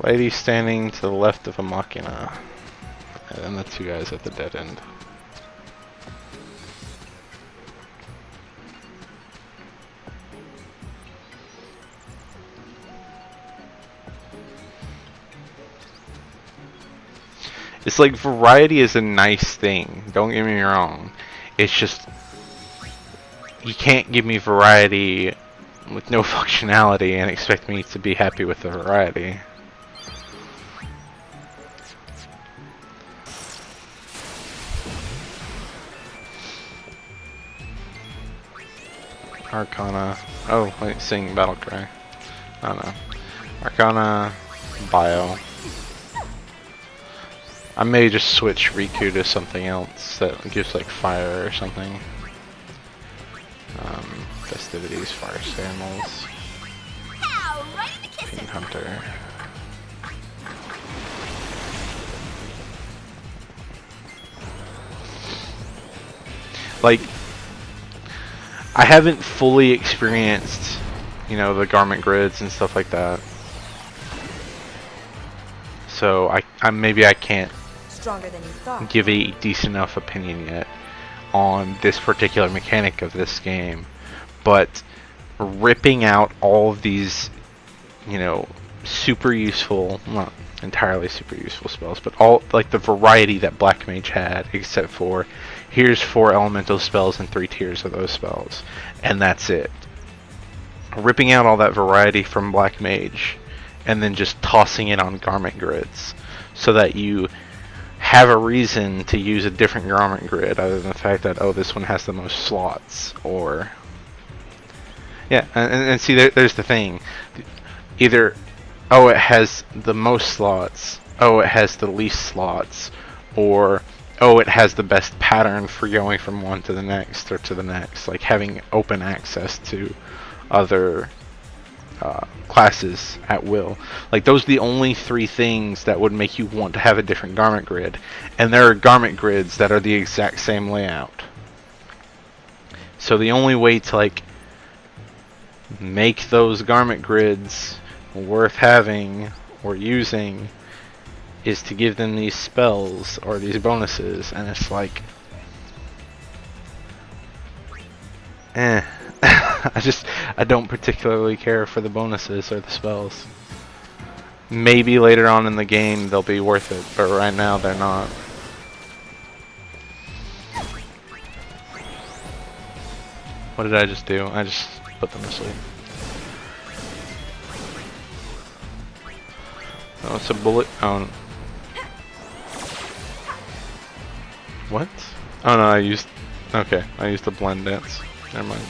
Lady standing to the left of a machina. And then the two guys at the dead end. It's like variety is a nice thing, don't get me wrong. It's just, you can't give me variety with no functionality and expect me to be happy with the variety. Arcana. Oh, wait, sing battle cry. I don't know. Arcana, Bio. I may just switch Riku to something else that gives like fire or something. Festivities, fire samuels. Fiend Hunter. Like, I haven't fully experienced, you know, the garment grids and stuff like that. So I maybe I can't Stronger than you thought. give a decent enough opinion yet on this particular mechanic of this game. But ripping out all of these, you know, super useful, well, not entirely super useful spells, but all, like, the variety that Black Mage had, except for here's 4 elemental spells and 3 tiers of those spells, and that's it. Ripping out all that variety from Black Mage and then just tossing it on garment grids so that you have a reason to use a different garment grid other than the fact that, oh, this one has the most slots, or yeah, and see, there's the thing. Either, oh, it has the most slots, oh, it has the least slots, or, oh, it has the best pattern for going from one to the next or to the next. Like having open access to other classes at will. Like, those are the only 3 things that would make you want to have a different garment grid. And there are garment grids that are the exact same layout. So the only way to, like, make those garment grids worth having or using is to give them these spells or these bonuses, and it's like, I don't particularly care for the bonuses or the spells. Maybe later on in the game they'll be worth it, but right now they're not. What did I just do? I just put them to sleep. Oh, it's a bullet. Oh. What? Oh no, I used the blend dance. Never mind.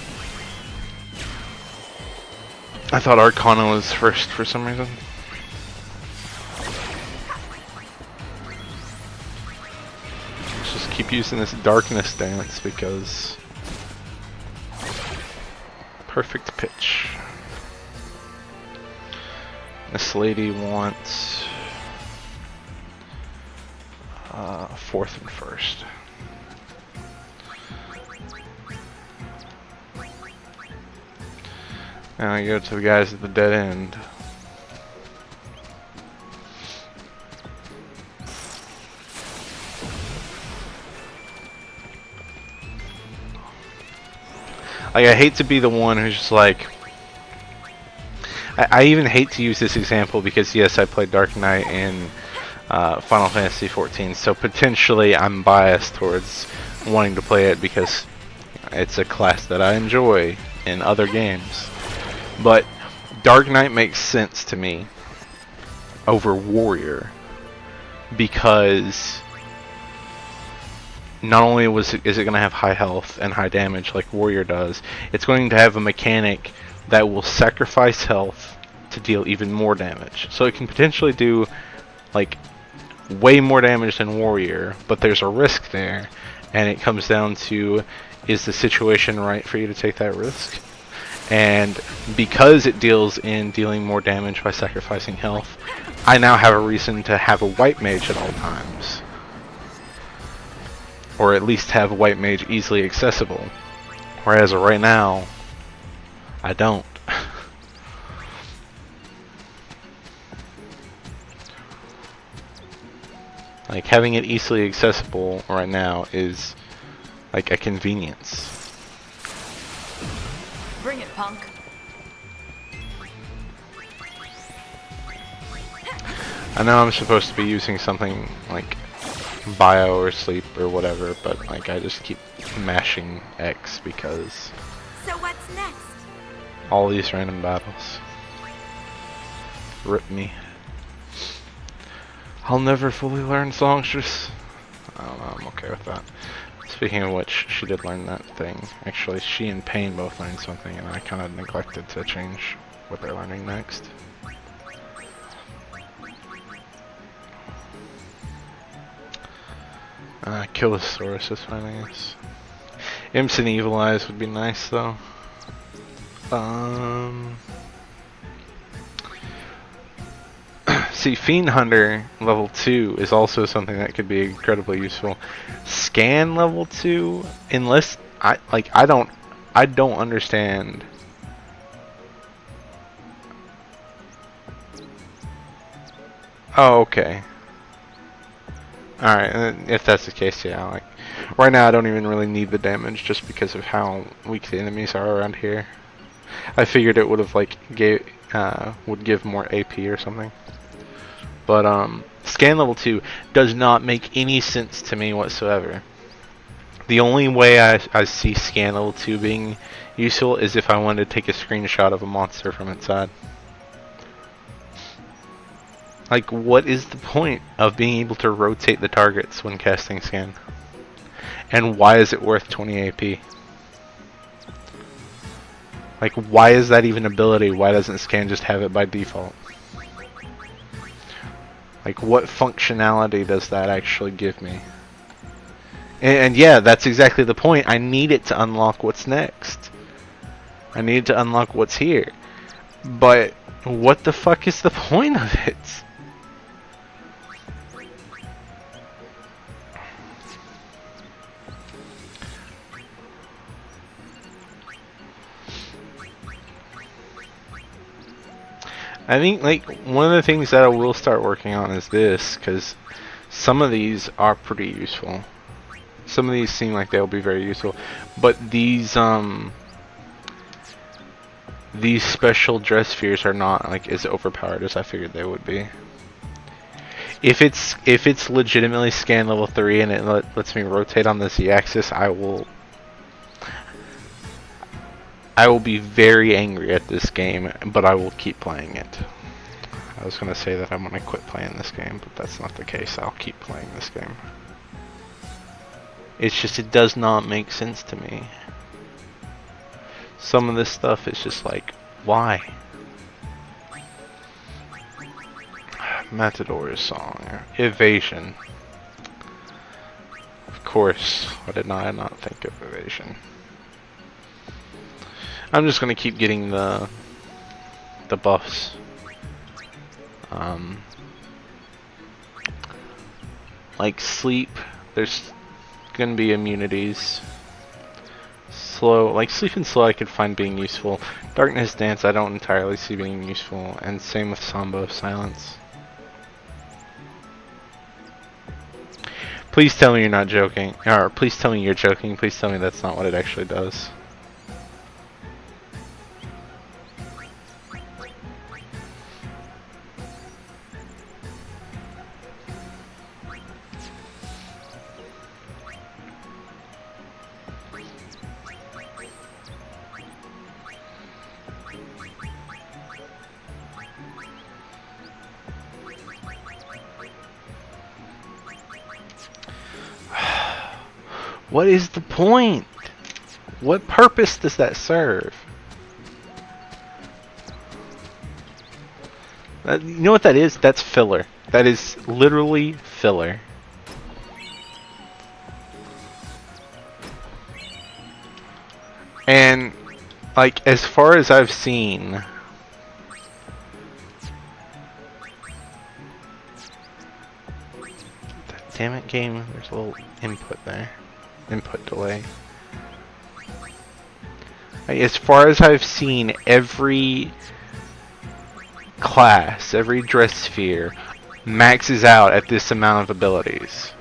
I thought Arcana was first for some reason. Let's just keep using this darkness dance because perfect pitch. This lady wants 4th and 1st. Now I go to the guys at the dead end. Like, I hate to be the one who's just like... I even hate to use this example because, yes, I played Dark Knight in Final Fantasy XIV, so potentially I'm biased towards wanting to play it because it's a class that I enjoy in other games. But Dark Knight makes sense to me over Warrior because not only is it going to have high health and high damage like Warrior does, it's going to have a mechanic that will sacrifice health to deal even more damage. So it can potentially do like way more damage than Warrior, but there's a risk there, and it comes down to, is the situation right for you to take that risk? And because it deals in dealing more damage by sacrificing health, I now have a reason to have a white mage at all times. Or at least have a white mage easily accessible. Whereas right now, I don't. Like, having it easily accessible right now is like a convenience. Bring it, punk. I know I'm supposed to be using something like bio or sleep or whatever, but like I just keep mashing X because So what's next? all these random battles rip me. I'll never fully learn Songstress. I don't know, I'm okay with that. Speaking of which, she did learn that thing. Actually, she and Pain both learned something, and I kind of neglected to change what they're learning next. Killosaurus is fine, I guess. Imps and Evil Eyes would be nice, though. See, Fiend Hunter level 2 is also something that could be incredibly useful. Scan level 2, unless I don't understand. Oh, okay. Alright, if that's the case, yeah, like, right now I don't even really need the damage just because of how weak the enemies are around here. I figured it would have, like, would give more AP or something. But, scan level 2 does not make any sense to me whatsoever. The only way I see scan level 2 being useful is if I wanted to take a screenshot of a monster from inside. Like, what is the point of being able to rotate the targets when casting scan? And why is it worth 20 AP? Like, why is that even ability? Why doesn't scan just have it by default? Like, what functionality does that actually give me? And yeah, that's exactly the point. I need it to unlock what's next. I need to unlock what's here. But what the fuck is the point of it? I think, like, one of the things that I will start working on is this, because some of these are pretty useful. Some of these seem like they'll be very useful, but these special dress spheres are not like as overpowered as I figured they would be. If it's legitimately scan level 3 and it lets me rotate on the Z-axis, I will be very angry at this game, but I will keep playing it. I was going to say that I'm going to quit playing this game, but that's not the case. I'll keep playing this game. It's just, it does not make sense to me. Some of this stuff is just like, why? Matador's song. Evasion. Of course, why did I not think of evasion? I'm just gonna keep getting the buffs. Like sleep, there's gonna be immunities. Slow, like sleep and slow I could find being useful. Darkness dance I don't entirely see being useful, and same with Samba of Silence. Please tell me you're not joking, or please tell me you're joking, please tell me that's not what it actually does. What is the point? What purpose does that serve? You know what that is? That's filler. That is literally filler. And, like, as far as I've seen, damn it, game, there's a little input there. Input delay. As far as I've seen, every class, every dress sphere maxes out at this amount of abilities.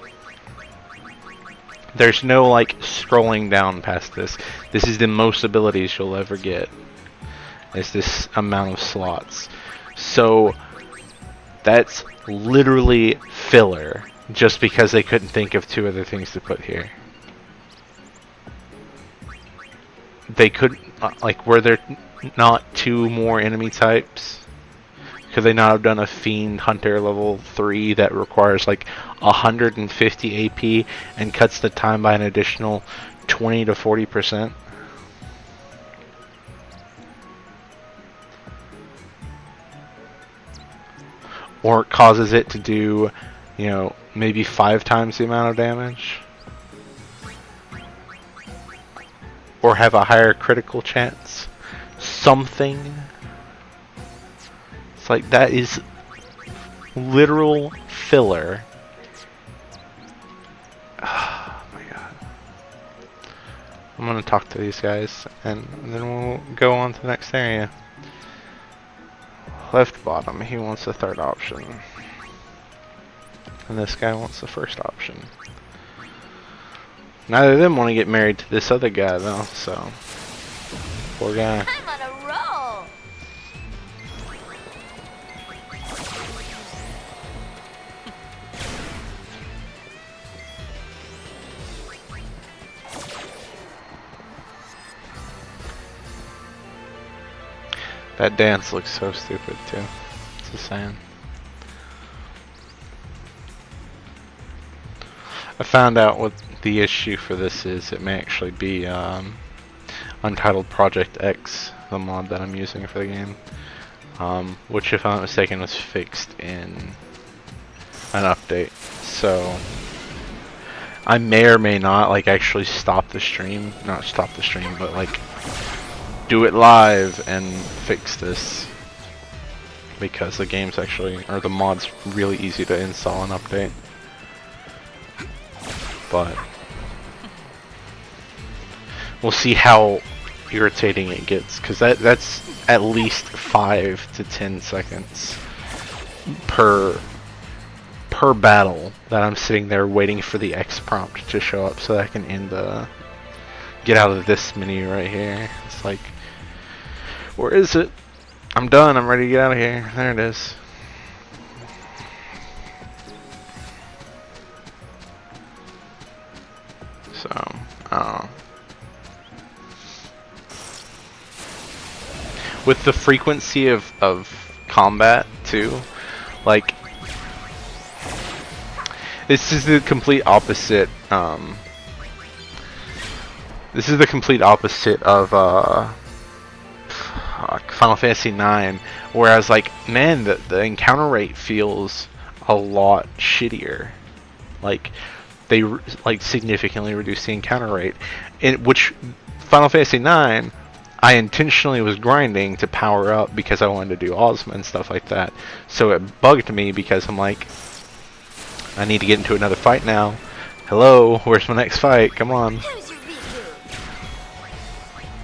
There's no like scrolling down past this. This is the most abilities you'll ever get. Is this amount of slots. So that's literally filler just because they couldn't think of 2 other things to put here. They could, like, were there not 2 more enemy types? Could they not have done a Fiend Hunter level 3 that requires like 150 AP and cuts the time by an additional 20 to 40%? Or it causes it to do, you know, maybe 5 times the amount of damage? Or have a higher critical chance? Something. It's like, that is literal filler. Oh my god. I'm gonna talk to these guys and then we'll go on to the next area. Left bottom, he wants the 3rd option. And this guy wants the 1st option. Neither of them want to get married to this other guy though, so poor guy. I'm on a roll. That dance looks so stupid too. Just saying. I found out what the issue for this is. It may actually be Untitled Project X, the mod that I'm using for the game, which, if I'm not mistaken, was fixed in an update. So I may or may not like actually stop the stream, not stop the stream, but like do it live and fix this, because the game's actually, or the mod's really easy to install and update. But we'll see how irritating it gets, because that's at least 5 to 10 seconds per battle that I'm sitting there waiting for the X prompt to show up so that I can end the get out of this menu right here. It's like, where is it? I'm done, I'm ready to get out of here. There it is. So, with the frequency of combat too, like, this is the complete opposite. This is the complete opposite of Final Fantasy IX, whereas, like, man, the encounter rate feels a lot shittier. Like, they like significantly reduce the encounter rate. In which Final Fantasy IX, I intentionally was grinding to power up because I wanted to do Ozma and stuff like that. So it bugged me because I'm like, I need to get into another fight now. Hello, where's my next fight? Come on.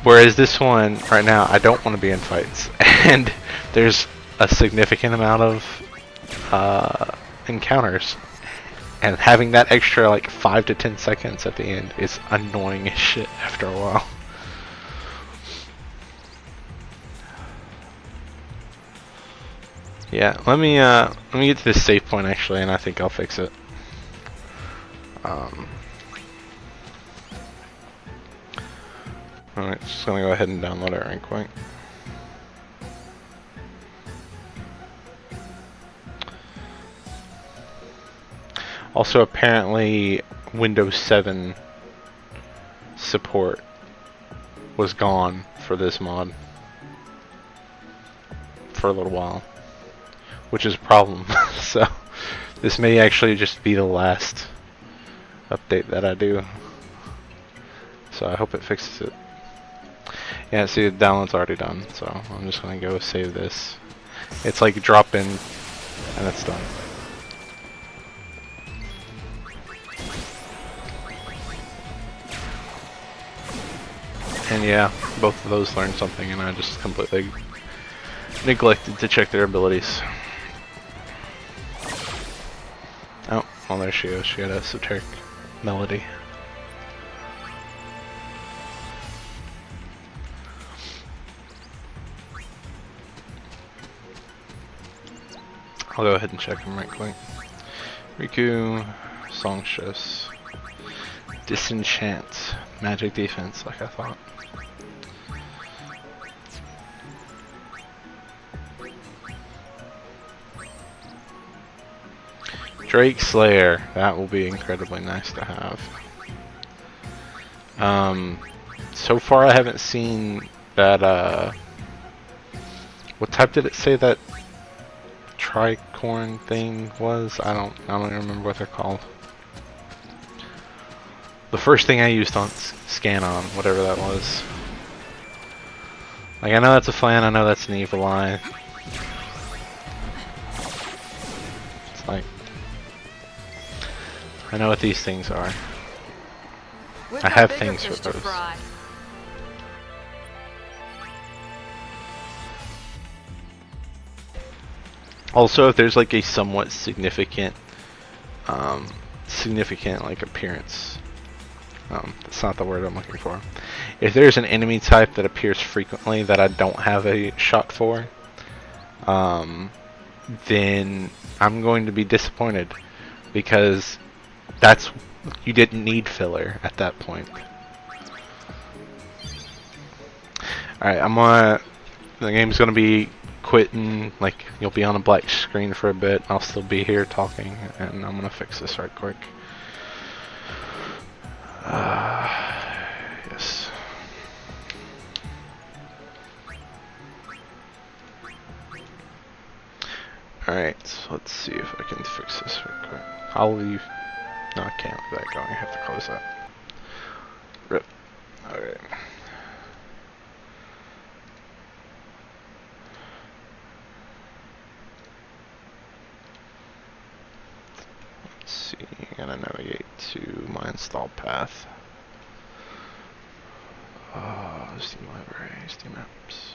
Whereas this one, right now, I don't want to be in fights. And there's a significant amount of encounters. And having that extra like 5 to 10 seconds at the end is annoying as shit after a while. Yeah, let me get to this save point actually, and I think I'll fix it. Alright, just gonna go ahead and download it right quick. Also, apparently, Windows 7 support was gone for this mod for a little while, which is a problem. So, this may actually just be the last update that I do. So, I hope it fixes it. Yeah, see, the download's already done, so I'm just gonna go save this. It's like drop in, and it's done. And yeah, both of those learned something, and I just completely neglected to check their abilities. Oh, well there she goes. She had a esoteric melody. I'll go ahead and check them right quick. Riku, Songstress, Disenchant, Magic Defense, like I thought. Drake Slayer, that will be incredibly nice to have. So far I haven't seen that, what type did it say that tricorn thing was? I don't even remember what they're called. The first thing I used on Scan-On, whatever that was. Like, I know that's a Flan, I know that's an Evil Eye. It's like, I know what these things are. I have things for those. Also, if there's like a somewhat significant like appearance, that's not the word I'm looking for. If there's an enemy type that appears frequently that I don't have a shot for, then I'm going to be disappointed, because you didn't need filler at that point. Alright, the game's gonna be quitting, like, you'll be on a black screen for a bit. I'll still be here talking, and I'm gonna fix this right quick. Yes. Alright, so let's see if I can fix this right quick. I'll leave. No, I can't leave that going. I have to close that. Rip. Alright. Let's see. I'm gonna navigate to my installed path. Steam Library, Steam Apps.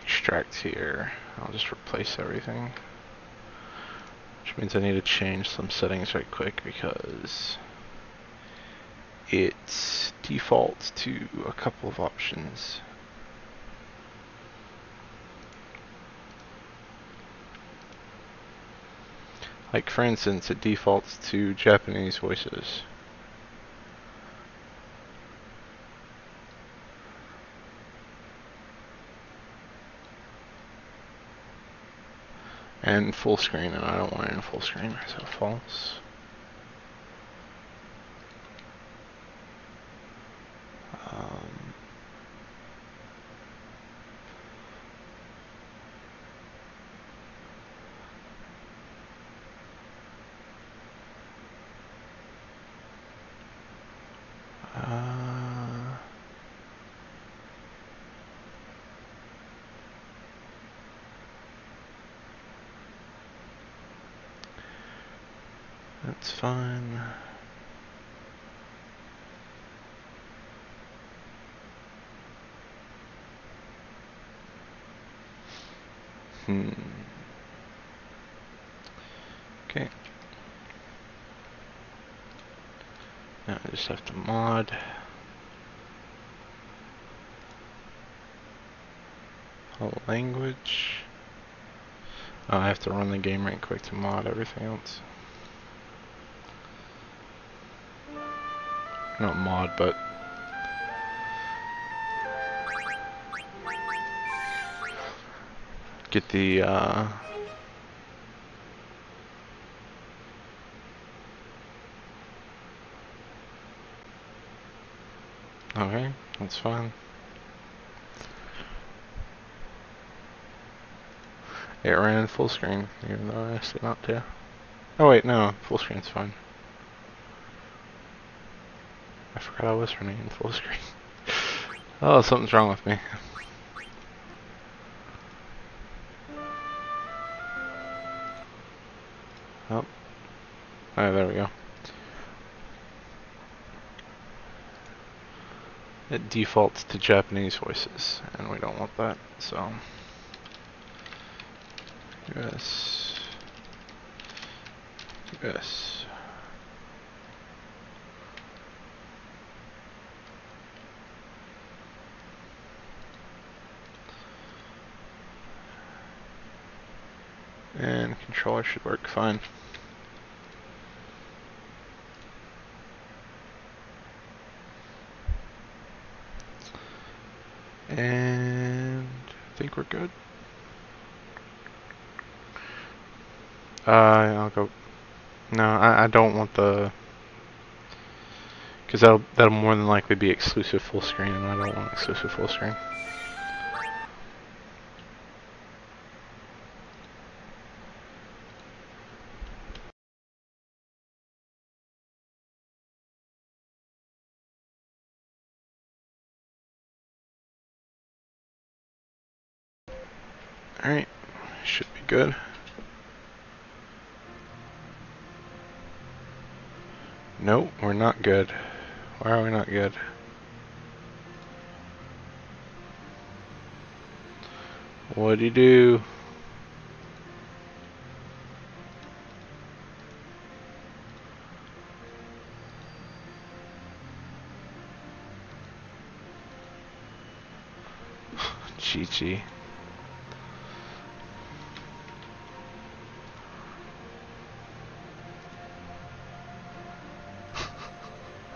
Extract here. I'll just replace everything. Which means I need to change some settings right quick because it defaults to a couple of options. Like, for instance, it defaults to Japanese voices. And full screen, and I don't want it in full screen, so false. Uh, that's fine. Okay. Now I just have to mod. Whole language. Oh, I have to run the game right quick to mod everything else. Not mod, but get the okay, that's fine. It ran full screen, even though I asked it not to. Oh wait, no, full screen's fine. I forgot I was running in full screen. Oh, something's wrong with me. Oh, there we go. It defaults to Japanese voices, and we don't want that, so. Yes. Yes. And controller should work fine. And I think we're good. I'll go. No, I don't want the, because that'll more than likely be exclusive full screen, and I don't want exclusive full screen. Alright, should be good. Nope, we're not good. Why are we not good? What'd he do? GG.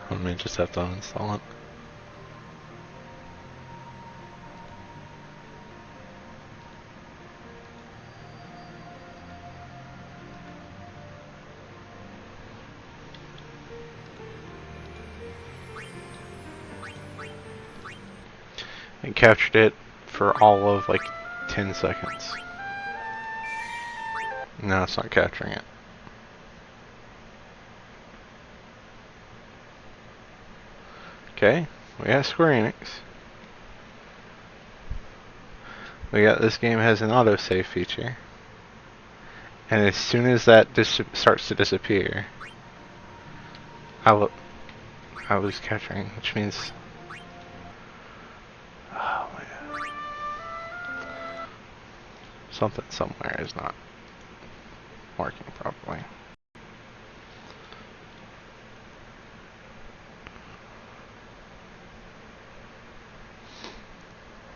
I may just have to uninstall it. I captured it for all of like 10 seconds. No, it's not capturing it. Okay, we got Square Enix. We got this game has an autosave feature. And as soon as that starts to disappear, I lose capturing, which means, oh man, something somewhere is not working properly.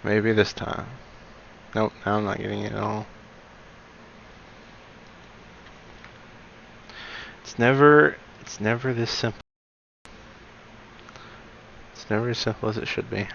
Maybe this time. Nope, now I'm not getting it at all. It's never this simple. It's never as simple as it should be.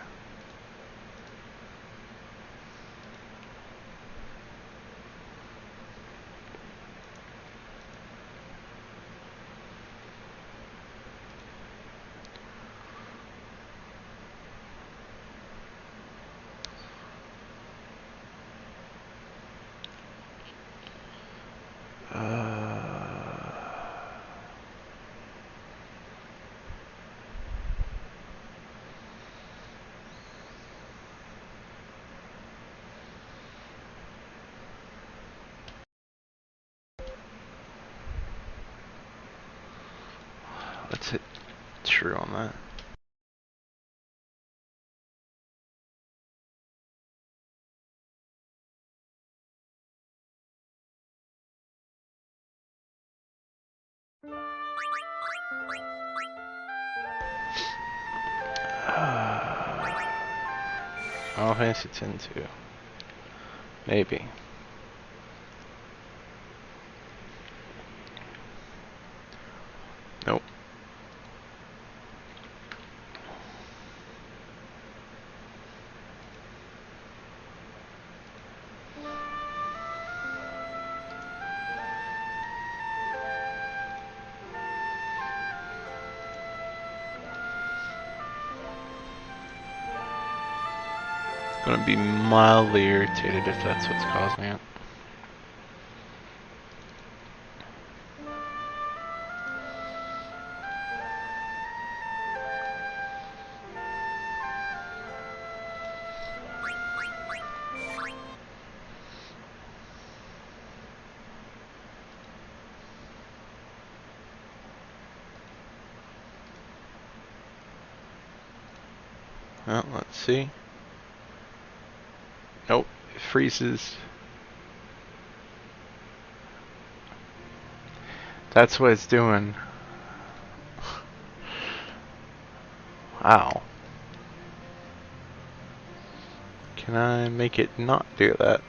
Let's hit true on that. Final Fantasy X 2. Maybe. Nope. Gonna be mildly irritated if that's what's causing it. Well, let's see. Nope, it freezes. That's what it's doing. Wow. Can I make it not do that?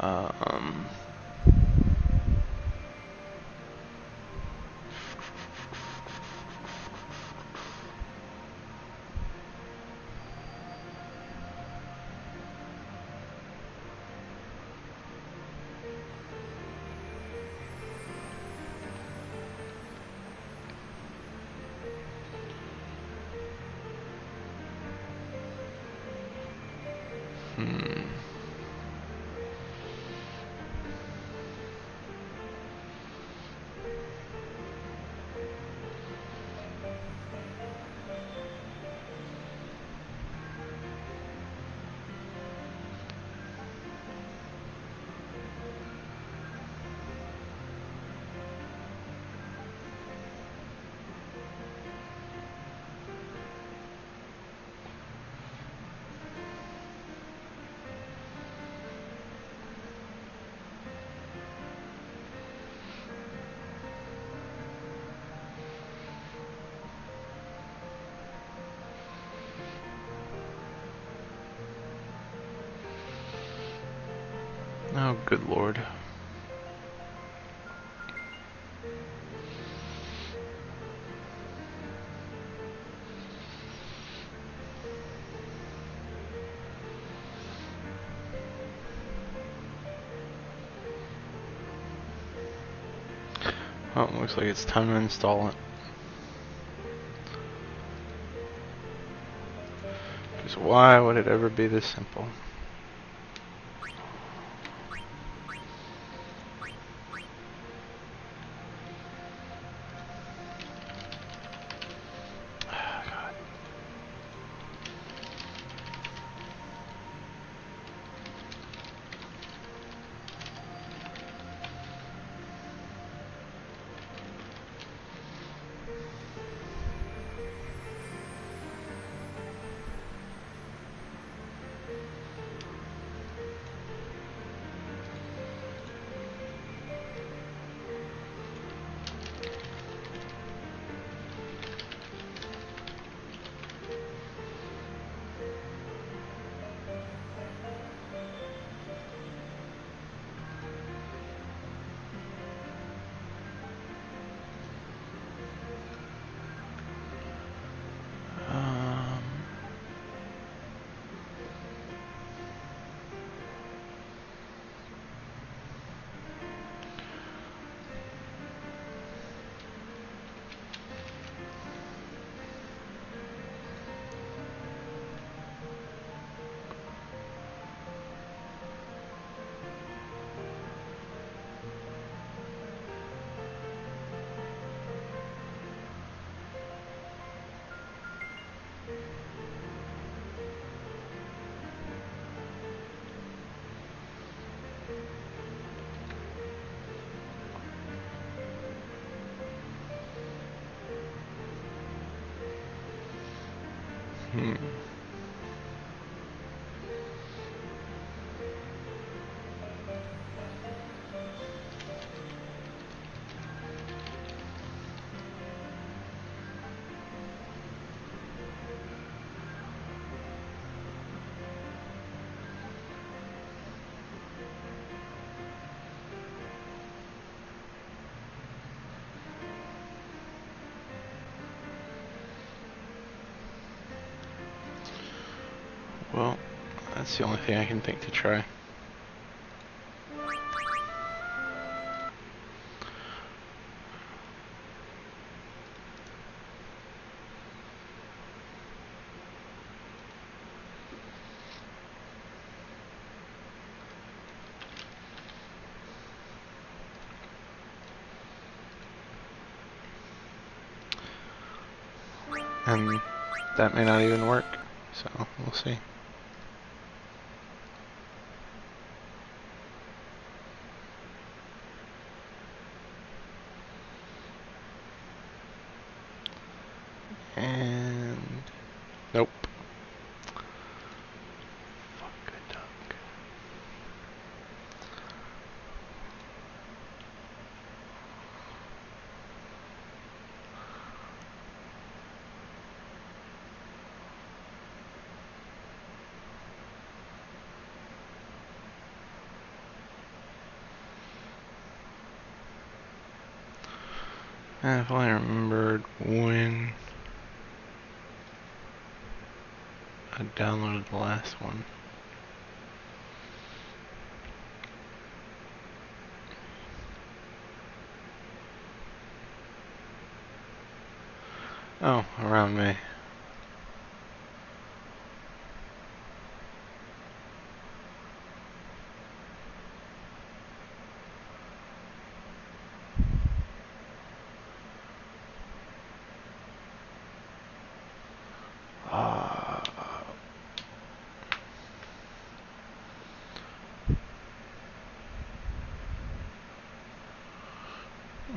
Um, hmm. Oh, good lord. Oh, it looks like it's time to install it. Because why would it ever be this simple? Hmm. Well, that's the only thing I can think to try. And that may not even work, so we'll see. And nope. Fuck, good duck. And if I remembered when I downloaded the last one. Oh, around May.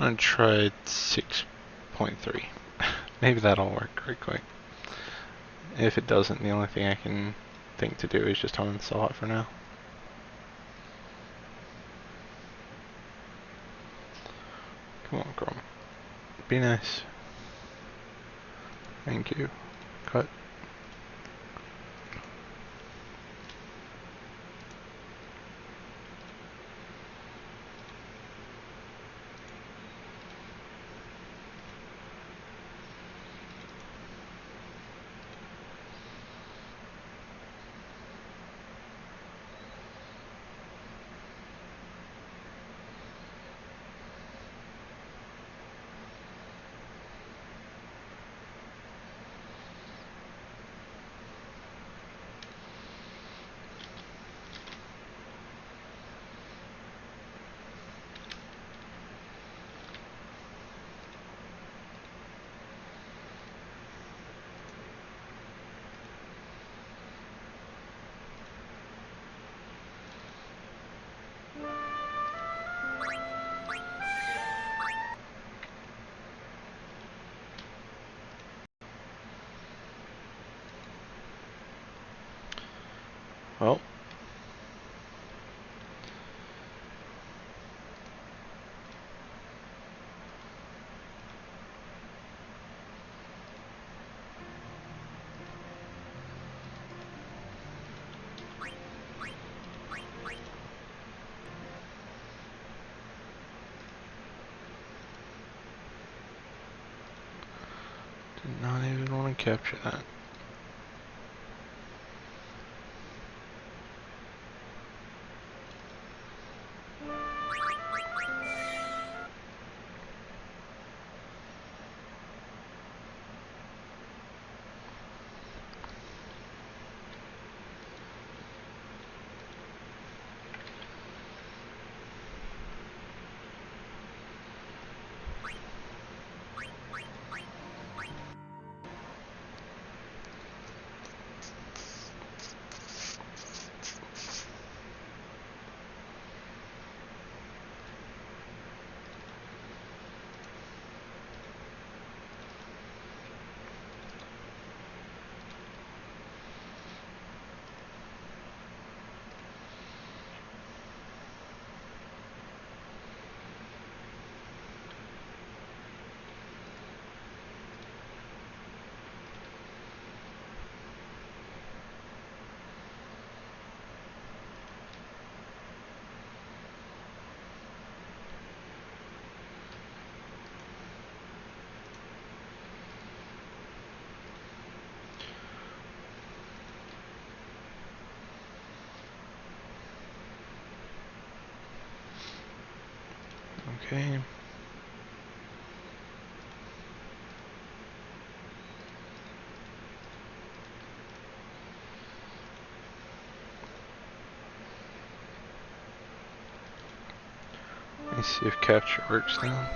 I'm gonna try 6.3. Maybe that'll work right quick. If it doesn't, the only thing I can think to do is just uninstall it for now. Come on, Chrome. Be nice. Thank you. Cut. Well. Did not even want to capture that. Okay. Let me see if capture works now.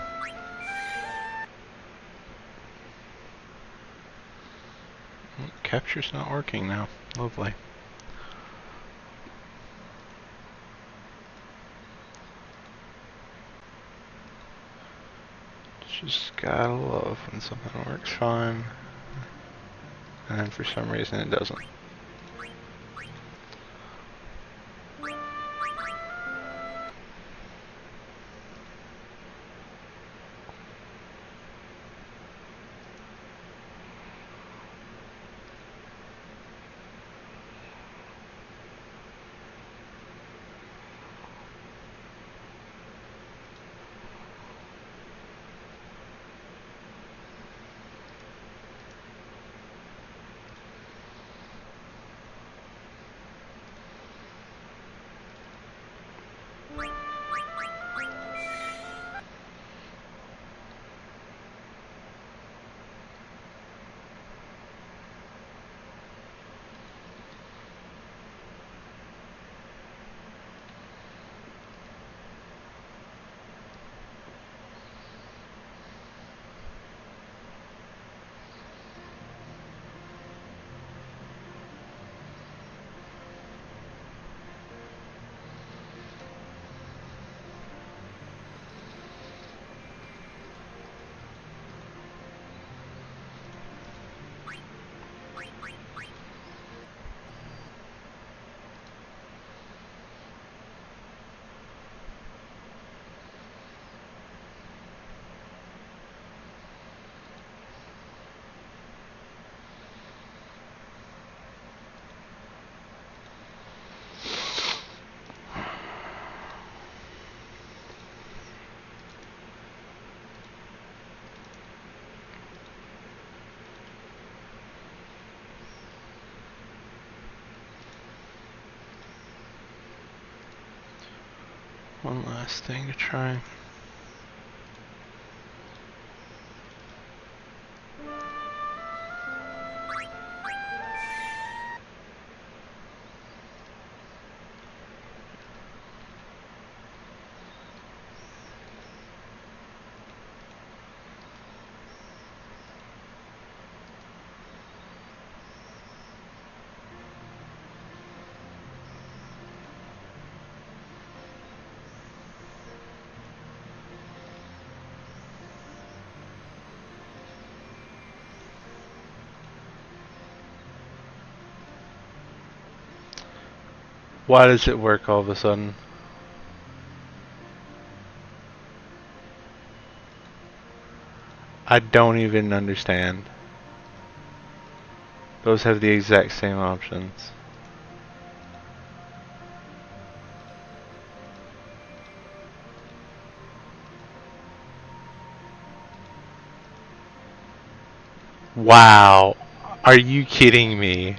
Capture's not working now. Lovely. Just gotta love when something works fine, and for some reason it doesn't. One last thing to try. Why does it work all of a sudden? I don't even understand. Those have the exact same options. Wow. Are you kidding me?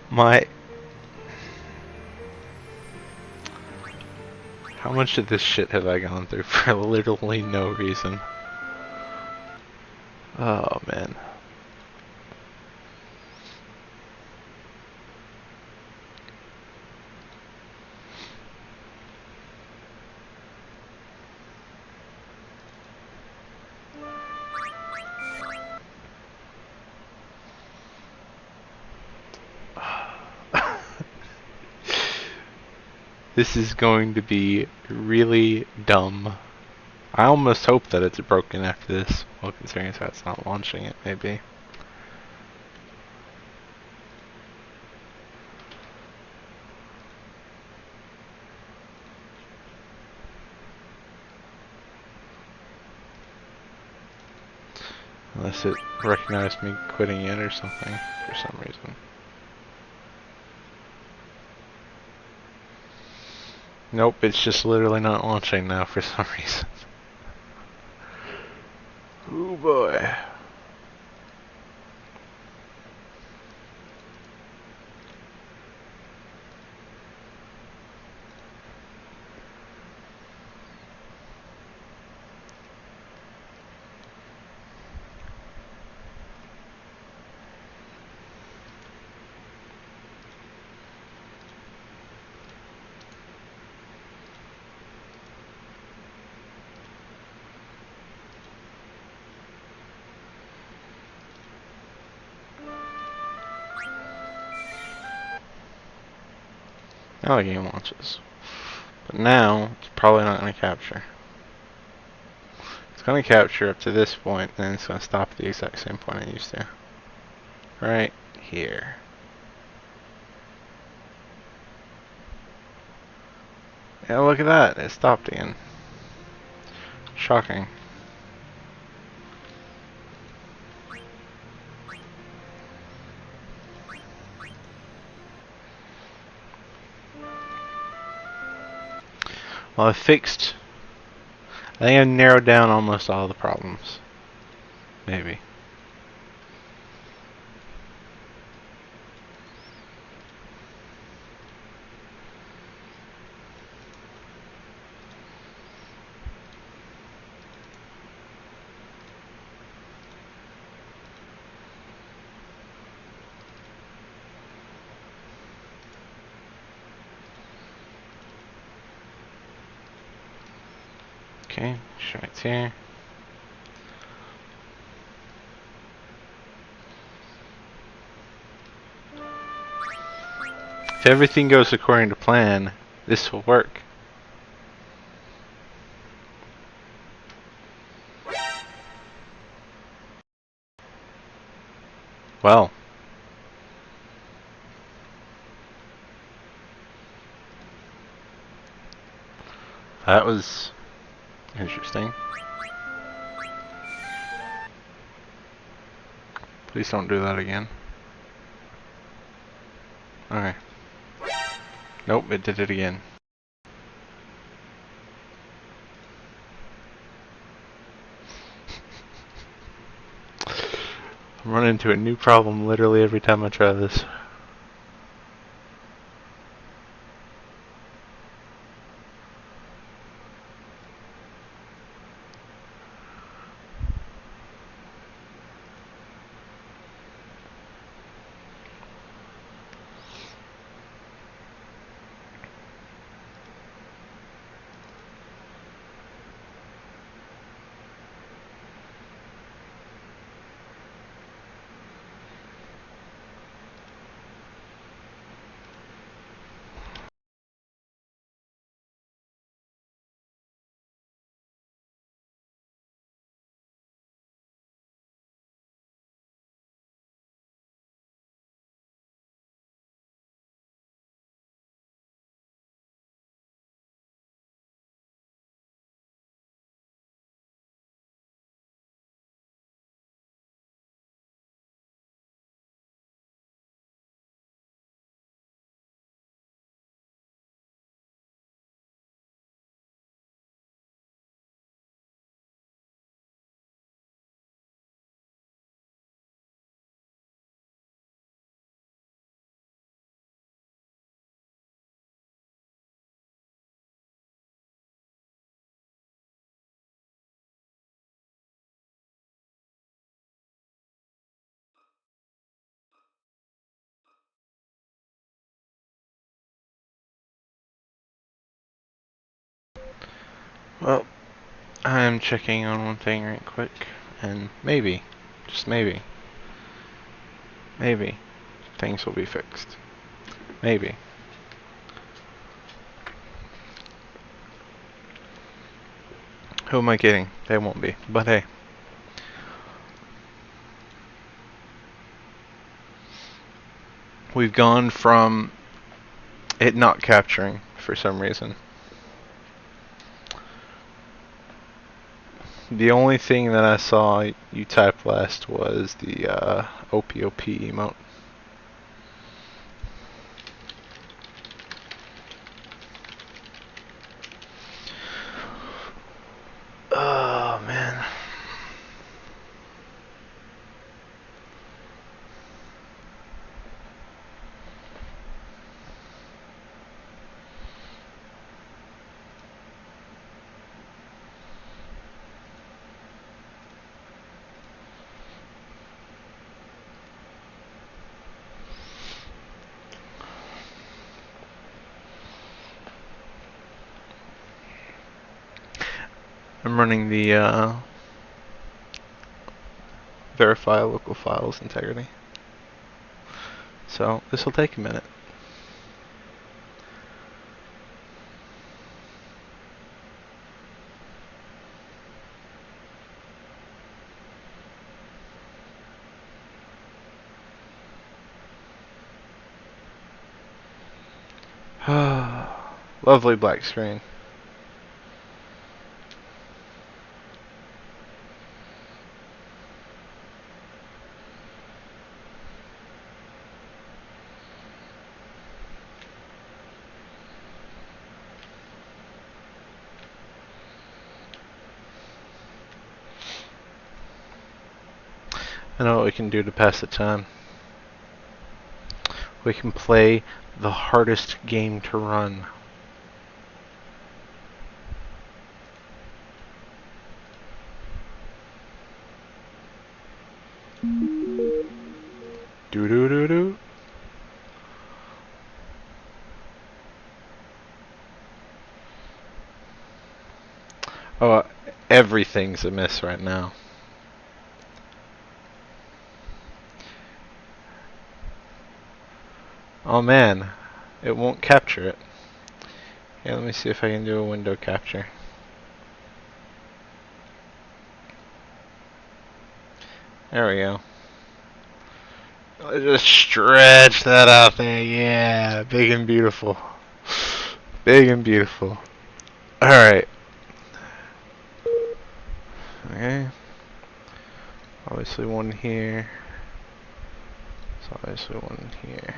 My... How much of this shit have I gone through for literally no reason? Oh, man. This is going to be really dumb. I almost hope that it's broken after this. Well, considering it's not launching it, maybe. Unless it recognized me quitting it or something, for some reason. Nope, it's just literally not launching now for some reason. Oh boy. Now the game launches. But now, it's probably not going to capture. It's going to capture up to this point, and then it's going to stop at the exact same point it used to. Right here. Yeah, look at that. It stopped again. Shocking. Well, I think I've narrowed down almost all the problems. Maybe. Okay, right here. If everything goes according to plan, this will work. Well. That was interesting. Please don't do that again. Okay. Nope, it did it again. I'm running into a new problem literally every time I try this. Well, I'm checking on one thing right quick, and maybe, just maybe, things will be fixed. Maybe. Who am I kidding? They won't be, but hey. We've gone from it not capturing for some reason. The only thing that I saw you type last was the OPOP emote. Oh man. I'm running the verify local files integrity. So this will take a minute. Lovely black screen. I know what we can do to pass the time. We can play the hardest game to run. Do do do do. Oh, everything's a miss right now. Oh man, it won't capture it. Yeah, let me see if I can do a window capture. There we go. Just stretch that out there. Yeah, big and beautiful. Big and beautiful. Alright. Okay. Obviously one here. So obviously one here.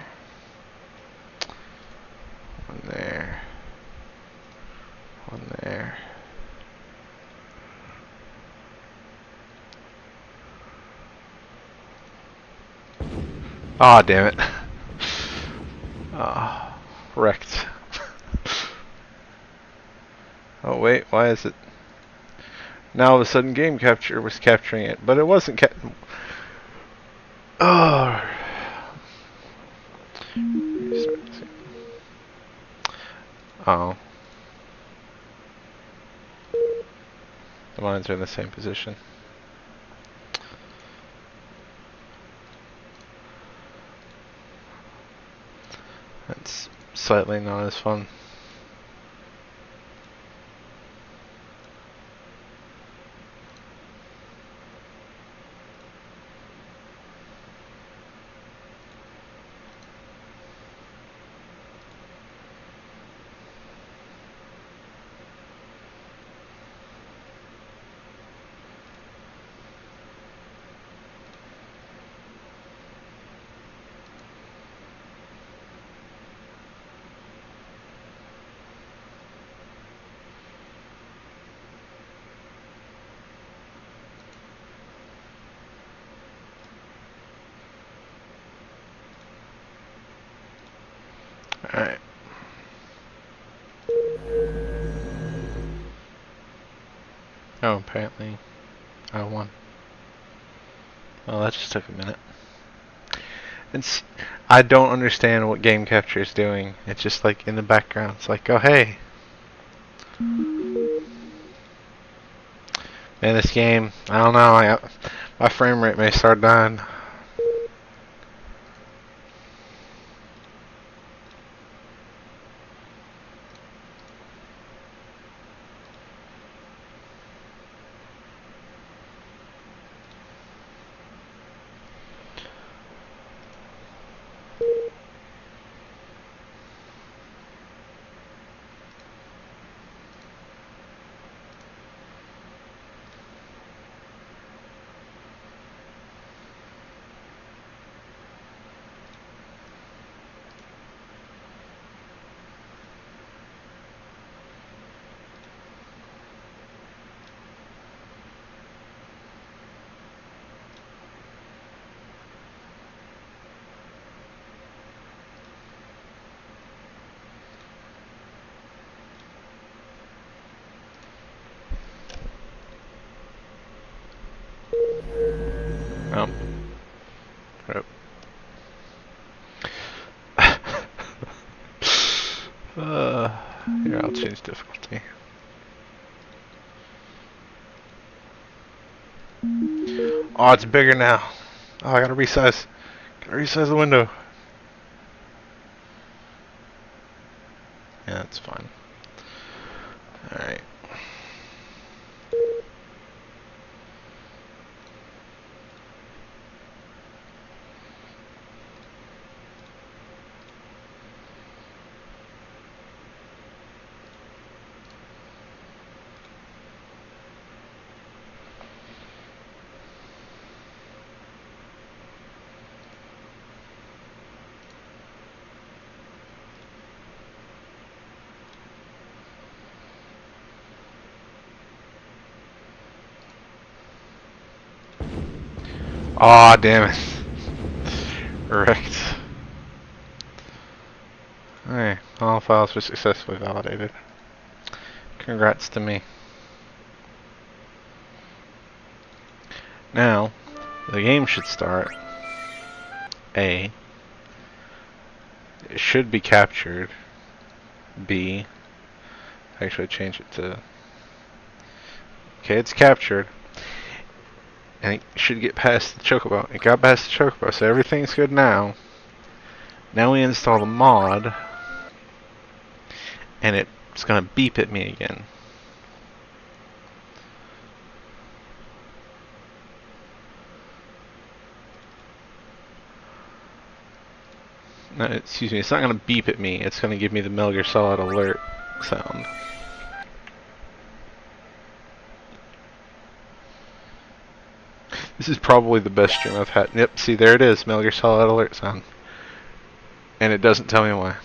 One there. One there. Aw, damn it. Ah, wrecked. Oh wait, why is it? Now all of a sudden game capture was capturing it, but it wasn't Oh. Oh. The mines are in the same position. That's slightly not as fun. Alright. Oh, apparently I won. Well, that just took a minute. I don't understand what game capture is doing. It's just like in the background. It's like, oh hey. Man, this game, I don't know. My frame rate may start dying. Oh. Yep. Here, I'll change difficulty. Oh, it's bigger now. Oh, I gotta resize. Gotta resize the window. Yeah, that's fine. Alright. Aw, damn it. Wrecked. Alright, all files were successfully validated. Congrats to me. Now, the game should start. A. It should be captured. B. Actually change it to... Okay, it's captured. And it should get past the chocobo. It got past the chocobo, so everything's good now. Now we install the mod. And it's gonna beep at me again. No, excuse me, it's not gonna beep at me, it's gonna give me the Metal Gear Solid alert sound. This is probably the best stream I've had. Yep, see, there it is, Metal Gear Solid alert sound. And it doesn't tell me why.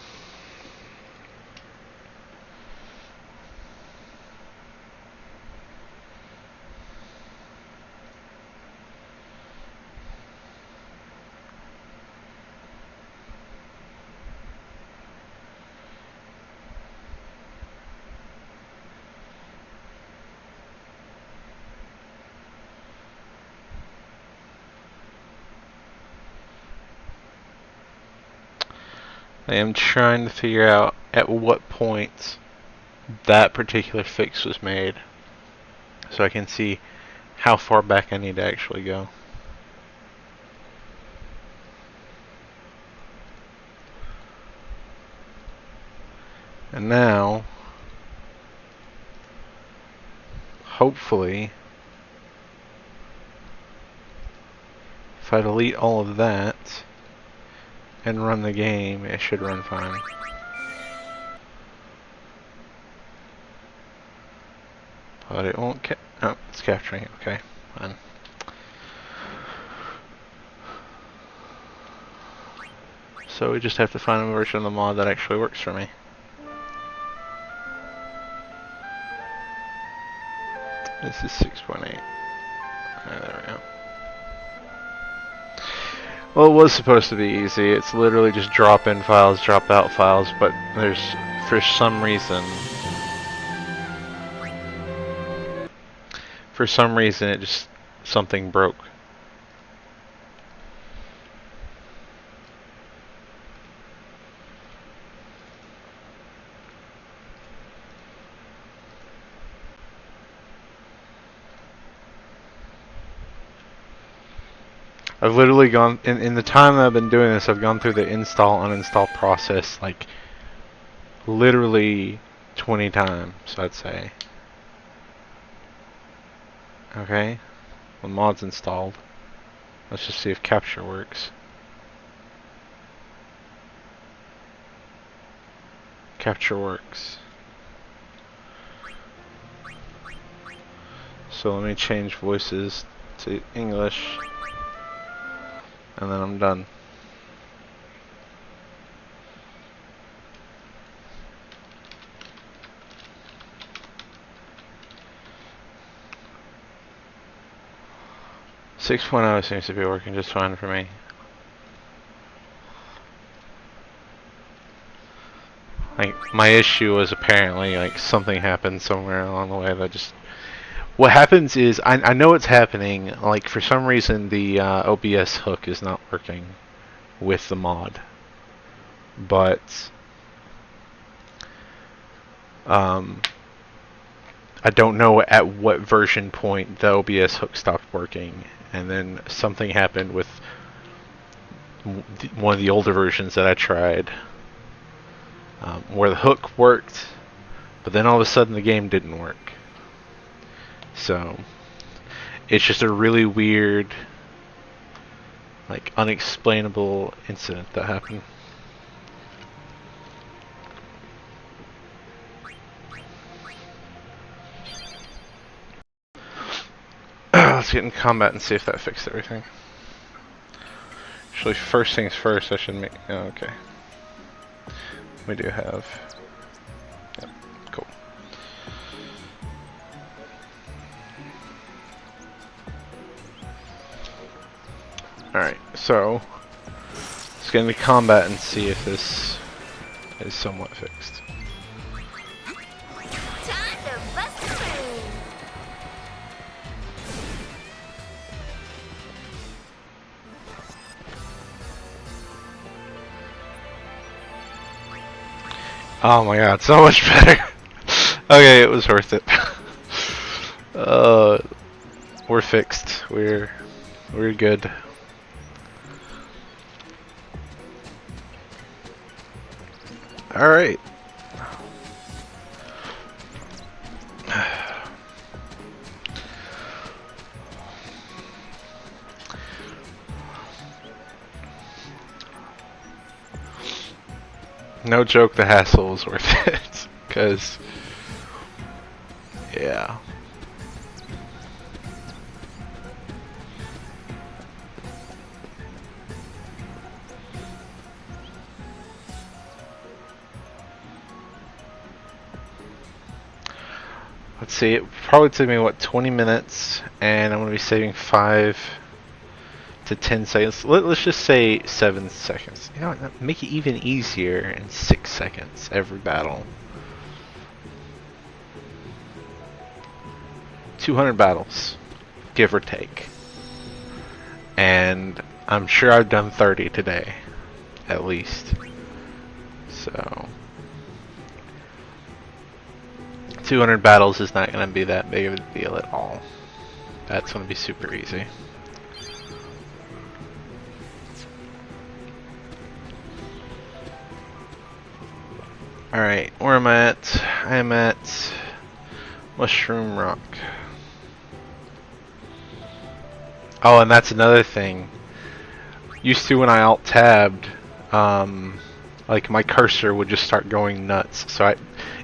I am trying to figure out at what point that particular fix was made, so I can see how far back I need to actually go. And now, hopefully, if I delete all of that and run the game, it should run fine. But it won't oh, it's capturing it, okay, fine. So we just have to find a version of the mod that actually works for me. This is 6.8. There we go. Well, it was supposed to be easy. It's literally just drop in files, drop out files, but there's, for some reason, it just, something broke. I've literally gone, in the time that I've been doing this, I've gone through the install, uninstall process, like, literally 20 times, I'd say. Okay, the mod's installed. Let's just see if capture works. Capture works. So let me change voices to English. And then I'm done. Six point oh seems to be working just fine for me. Like, my issue was apparently, like, something happened somewhere along the way that just... What happens is, I know it's happening, like, for some reason the OBS hook is not working with the mod. But... I don't know at what version point the OBS hook stopped working. And then something happened with one of the older versions that I tried. Where the hook worked, but then all of a sudden the game didn't work. So, it's just a really weird, like, unexplainable incident that happened. Let's get in combat and see if that fixed everything. Actually, first things first, I should make... Oh, okay. We do have... Yep, cool. Alright, so let's get into combat and see if this is somewhat fixed. Time to bust the move. Oh my god, so much better. Okay, it was worth it. We're fixed. We're good. All right. No joke, the hassle was worth it. Because, yeah. Let's see, it probably took me, what, 20 minutes, and I'm going to be saving 5 to 10 seconds. Let's just say 7 seconds. You know what, make it even easier in 6 seconds every battle. 200 battles, give or take. And I'm sure I've done 30 today, at least. So 200 battles is not going to be that big of a deal at all. That's going to be super easy. Alright, where am I at? I am at Mushroom Rock. Oh, and that's another thing. Used to, when I alt-tabbed, like my cursor would just start going nuts. So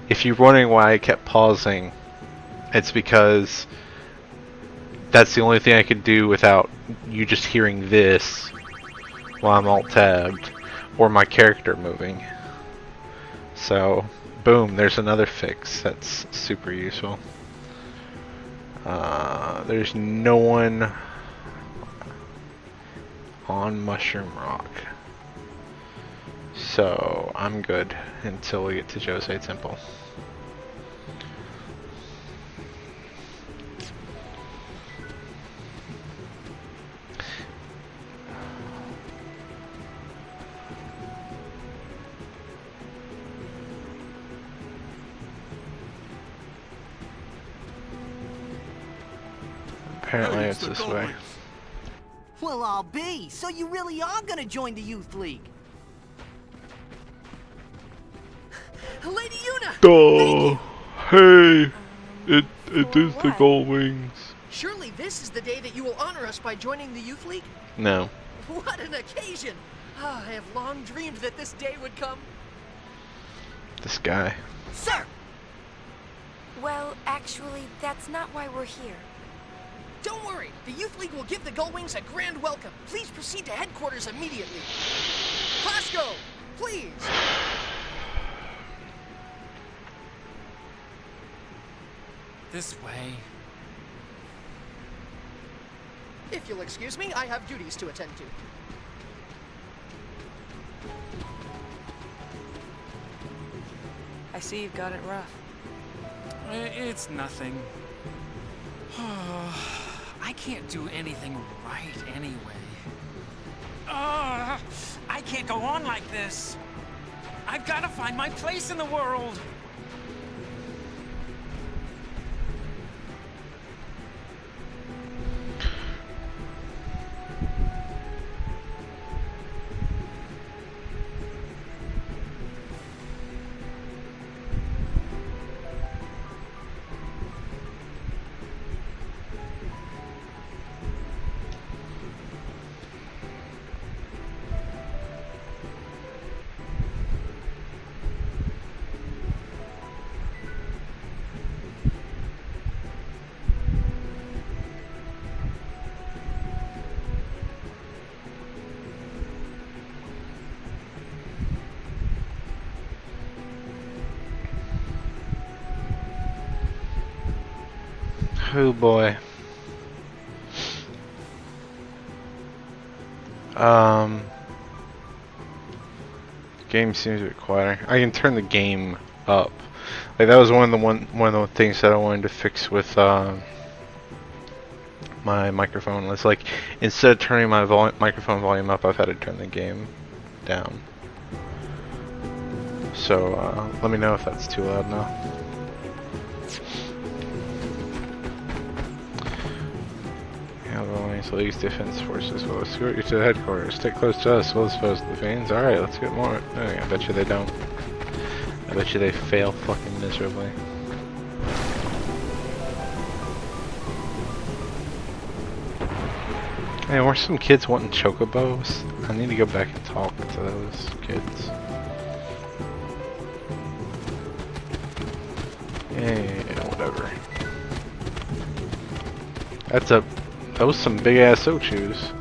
if you're wondering why I kept pausing, it's because that's the only thing I could do without you just hearing this while I'm alt-tabbed, or my character moving. So, boom, there's another fix that's super useful. There's no one on Mushroom Rock. So, I'm good until we get to Jose Temple. Apparently it's this way. Well, I'll be. So you really are gonna join the youth league? Lady Yuna! Oh, hey! It is the what? Gold Wings. Surely this is the day that you will honor us by joining the youth league? No. What an occasion! Ah, I have long dreamed that this day would come. This guy. Sir! Well, actually, that's not why we're here. Don't worry, the Youth League will give the Gullwings a grand welcome. Please proceed to headquarters immediately. Pasco, please! This way. If you'll excuse me, I have duties to attend to. I see you've got it rough. It's nothing. I can't do anything right anyway. I can't go on like this. I've got to find my place in the world. Oh boy. Game seems a bit quieter. I can turn the game up. Like that was one of the things that I wanted to fix with my microphone. Was like instead of turning my microphone volume up, I've had to turn the game down. So let me know if that's too loud now. The League's defense forces will escort you to the headquarters. Stick close to us. We'll dispose of the fiends. Alright, let's get more. Oh, I bet you they don't. I bet you they fail fucking miserably. Hey, were some kids wanting chocobos? I need to go back and talk to those kids. Yeah, whatever. That was some big ass oak shoes.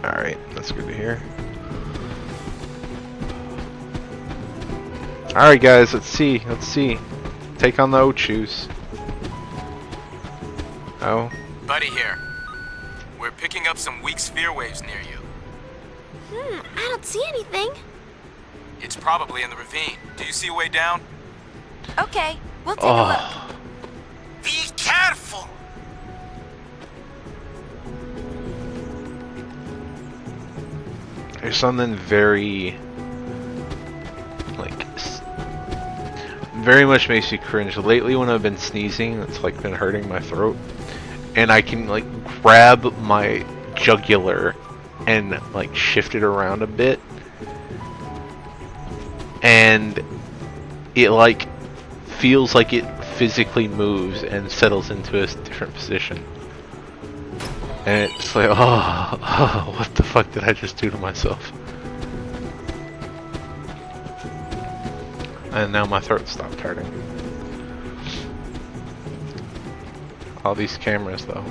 Alright, that's good to hear. Alright guys, let's see. Take on the oak shoes. Oh. Buddy here. We're picking up some weak sphere waves near you. I don't see anything. It's probably in the ravine. Do you see a way down? Okay, we'll take a look. Be careful! There's something very, like, very much makes me cringe. Lately when I've been sneezing, it's like been hurting my throat. And I can like grab my jugular and like shift it around a bit. And it like feels like it physically moves and settles into a different position. And it's like, oh, what the fuck did I just do to myself? And now my throat stopped hurting. All these cameras though.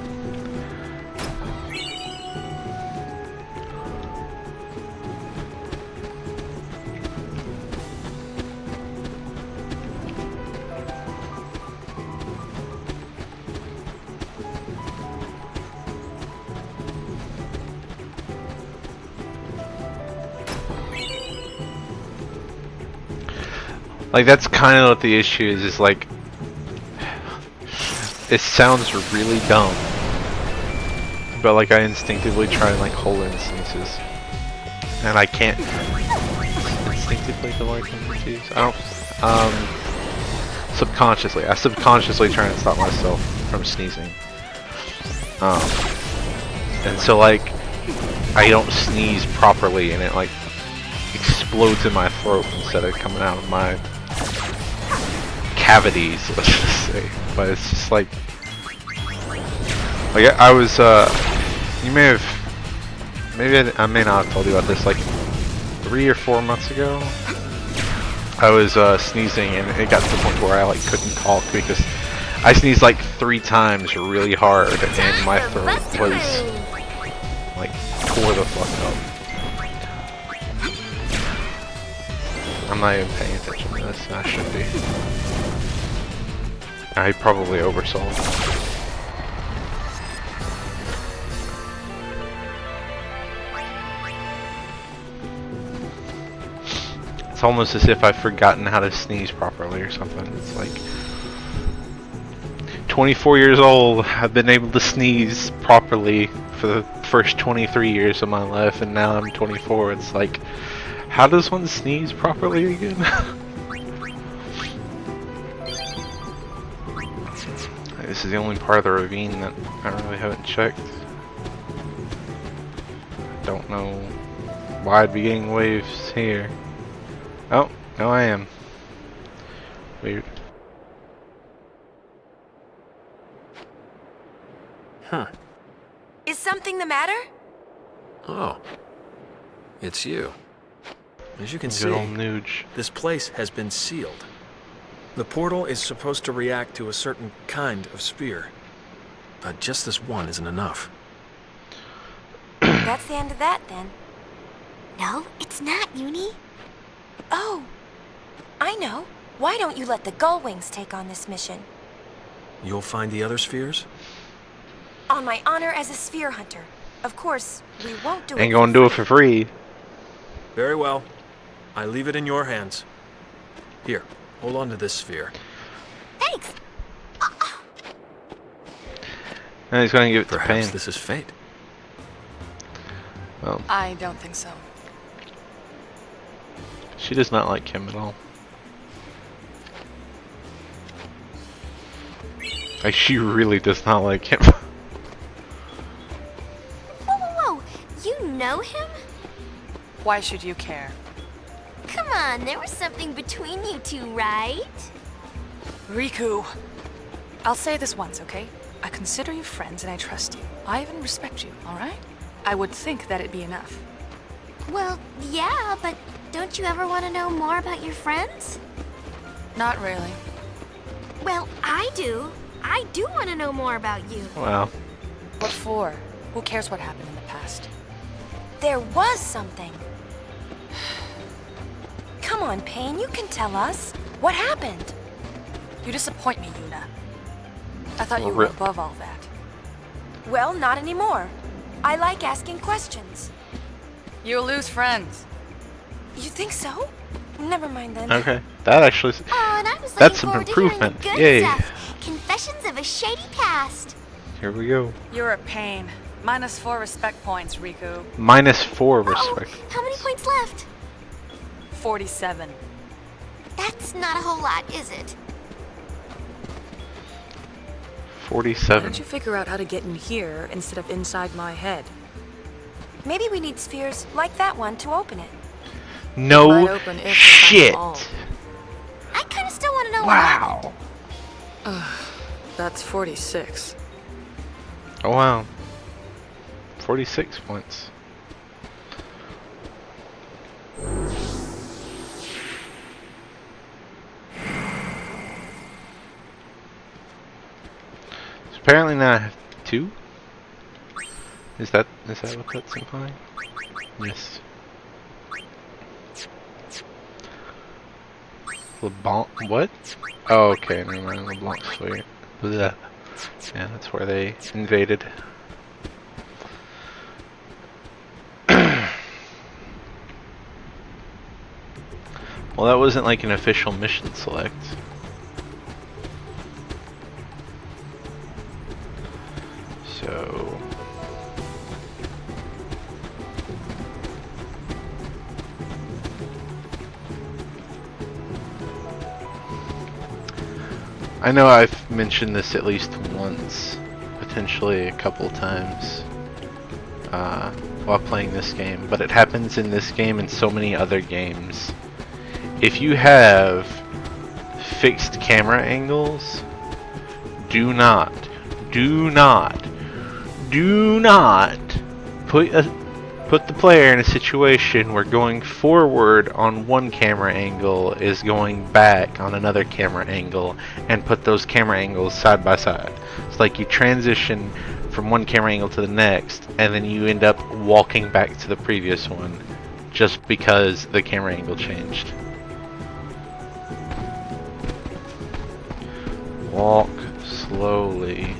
Like that's kind of what the issue is like, it sounds really dumb, but like I instinctively try and like hold in sneezes, and I can't instinctively avoid sneezes. I don't, subconsciously, I subconsciously try and stop myself from sneezing, and so like, I don't sneeze properly and it like explodes in my throat instead of coming out of my cavities, let's just say. But it's just like I was you may have, maybe I may not have told you about this, like 3 or 4 months ago I was sneezing and it got to the point where I like couldn't talk because I sneezed like 3 times really hard and my throat was like tore the fuck up. I'm not even paying attention to this, I should be. I probably oversold. It's almost as if I've forgotten how to sneeze properly or something. It's like 24 years old, I've been able to sneeze properly for the first 23 years of my life, and now I'm 24. It's like, how does one sneeze properly again? This is the only part of the ravine that I really haven't checked. Don't know why I'd be getting waves here. Oh, no I am. Weird. Huh. Is something the matter? Oh. It's you. As you can Good see, old Nuge. this place has been sealed. The portal is supposed to react to a certain kind of spear, but just this one isn't enough. That's the end of that then. No, it's not, Uni. Oh, I know. Why don't you let the Gullwings take on this mission? You'll find the other spheres? On my honor as a sphere hunter. Of course, we won't do it. Ain't gonna do it for free. Very well. I leave it in your hands. Here, hold on to this sphere. Thanks. And he's gonna give it to Perhaps Pain. this is fate. Well, I don't think so. she does not like him at all. Like, she really does not like him. Whoa, whoa, whoa. You know him? Why should you care? Come on, there was something between you two, right? Riku! I'll say this once, okay? I consider you friends and I trust you. I even respect you, alright? I would think that'd be enough. Well, yeah, but don't you ever want to know more about your friends? Not really. Well, I do. I do want to know more about you. Wow. What for? Who cares what happened in the past? There was something. Come on, Pain, you can tell us. What happened? You disappoint me, Yuna. I thought you Well, were rip. above all that. Well, not anymore. I like asking questions. You'll lose friends. You think so? Never mind then. Okay. That actually. Oh, and I was That's looking some forward to hearing improvement. the good Yay. stuff. Confessions of a shady past. Here we go. You're a pain. -4 respect points, Riku. -4 Oh, respect. how many points left? 47. That's not a whole lot, is it? 47. Why don't you figure out how to get in here instead of inside my head? Maybe we need spheres like that one to open it. No Might open if we find shit. them all. I kind of still want to know Wow. That's 46. Oh wow. 46 points. So apparently now I have 2? Is that what that's implying? Yes. LeBlanc, what? Oh, okay, never mind. LeBlanc Sphere. Blech. Yeah, that's where they invaded. Well, that wasn't like an official mission select. So... I know I've mentioned this at least once, potentially a couple times, while playing this game, but it happens in this game and so many other games. If you have fixed camera angles, do not put the player in a situation where going forward on one camera angle is going back on another camera angle, and put those camera angles side by side. It's like you transition from one camera angle to the next, and then you end up walking back to the previous one just because the camera angle changed. Walk slowly.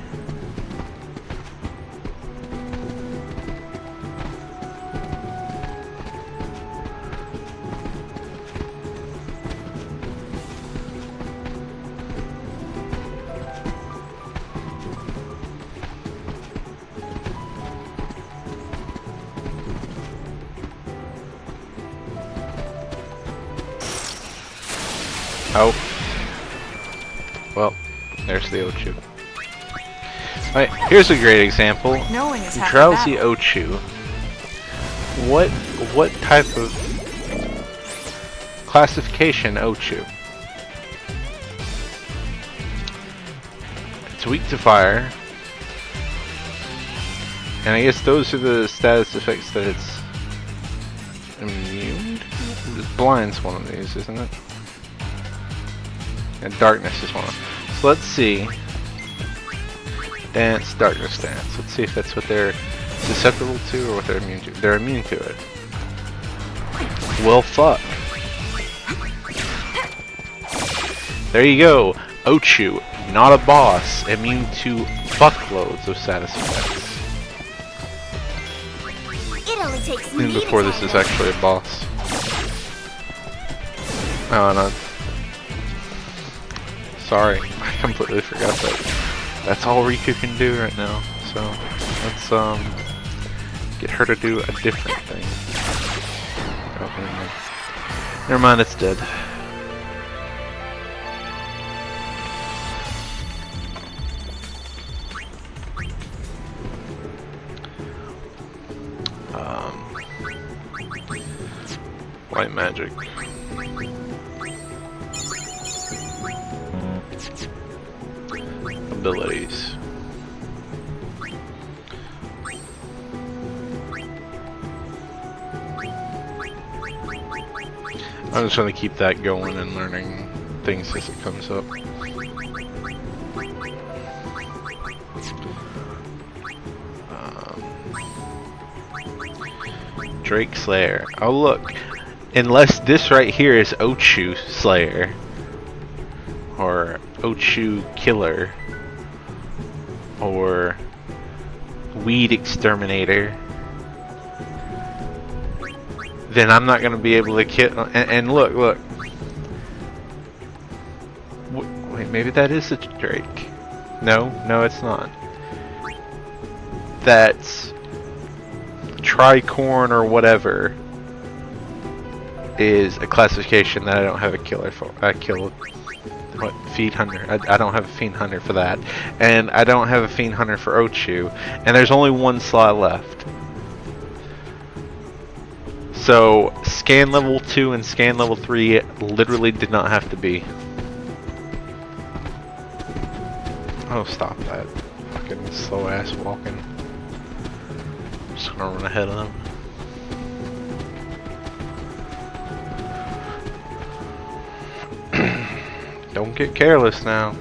Oh. Well, there's the Ochu. Alright, here's a great example. Knowing is half the Drowsy battle. Ochu. What type of classification Ochu? It's weak to fire. And I guess those are the status effects that it's immune? Blind's one of these, isn't it? And darkness is one of them. So let's see. Dance, darkness, dance. Let's see if that's what they're susceptible to or what they're immune to. They're immune to it. Well, fuck. There you go. Ochu, not a boss, immune to fuckloads of status effects. It only takes Even me before to this tell is you. actually a boss. Oh no. Sorry, I completely forgot that. That's all Riku can do right now. So let's get her to do a different thing. Oh, never mind. Never mind, it's dead. White magic. Abilities. I'm just trying to keep that going and learning things as it comes up. Drake Slayer. Oh look, unless this right here is Ochu Slayer or Ochu Killer or Weed Exterminator, then I'm not gonna be able to kill. And look. Wait, maybe that is a Drake. No, it's not. That's Tricorn or whatever is a classification that I don't have a killer for. Fiend Hunter. I don't have a Fiend Hunter for that, and I don't have a Fiend Hunter for Ochu, and there's only one slot left. So scan level 2 and scan level 3 literally did not have to be. Oh, stop that fucking slow ass walking. I'm just gonna run ahead of them. Don't get careless now.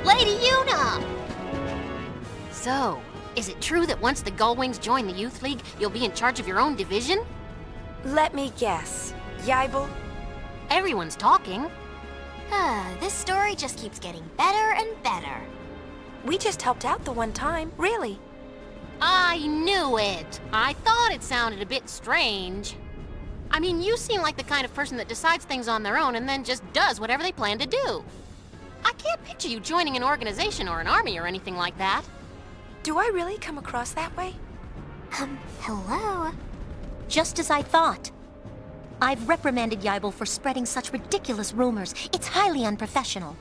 Lady Yuna! So, is it true that once the Gullwings join the Youth League, you'll be in charge of your own division? Let me guess. Yaibel? Everyone's talking. This story just keeps getting better and better. We just helped out the one time, really. I knew it! I thought it sounded a bit strange. I mean, you seem like the kind of person that decides things on their own and then just does whatever they plan to do. I can't picture you joining an organization or an army or anything like that. Do I really come across that way? Hello? Just as I thought. I've reprimanded Yaibel for spreading such ridiculous rumors. It's highly unprofessional.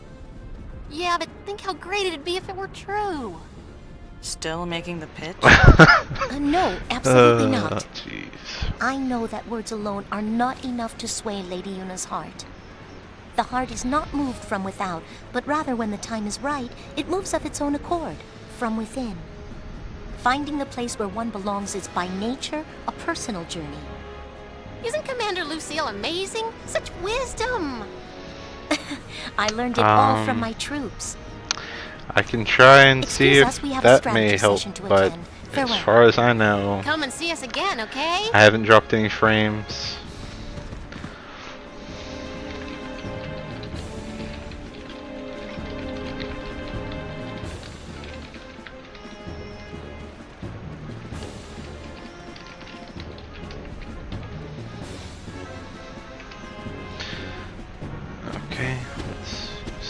Yeah, but think how great it'd be if it were true. Still making the pitch? No, absolutely not. Jeez. I know that words alone are not enough to sway Lady Yuna's heart. The heart is not moved from without, but rather when the time is right, it moves of its own accord, from within. Finding the place where one belongs is by nature a personal journey. Isn't Commander Lucille amazing? Such wisdom! I learned it all from my troops. I can try and Excuse see us, if we have a that strategy may help, session to but attend. as Farewell. far as I know, Come and see us again, okay? I haven't dropped any frames.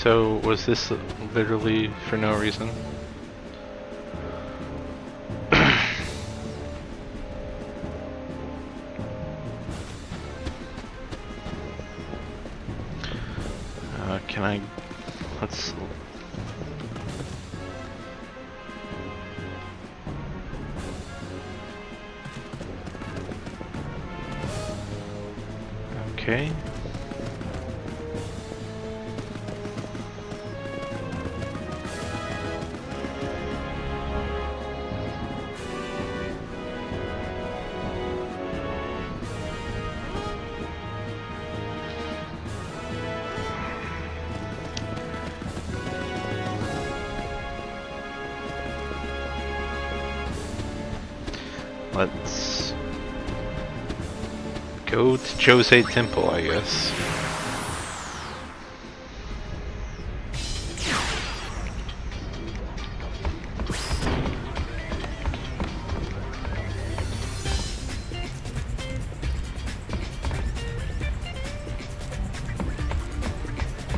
So, was this literally for no reason? Can I... let's... Okay. Let's go to Jose Temple, I guess.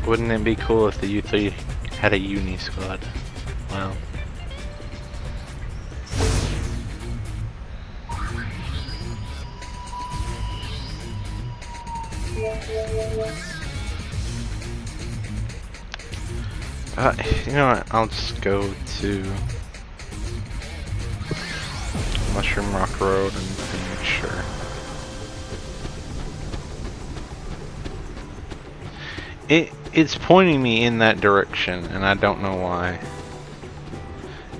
Wouldn't it be cool if the Youth League had a uni squad? Wow. You know what, I'll just go to Mushroom Rock Road and make sure. It's pointing me in that direction, and I don't know why.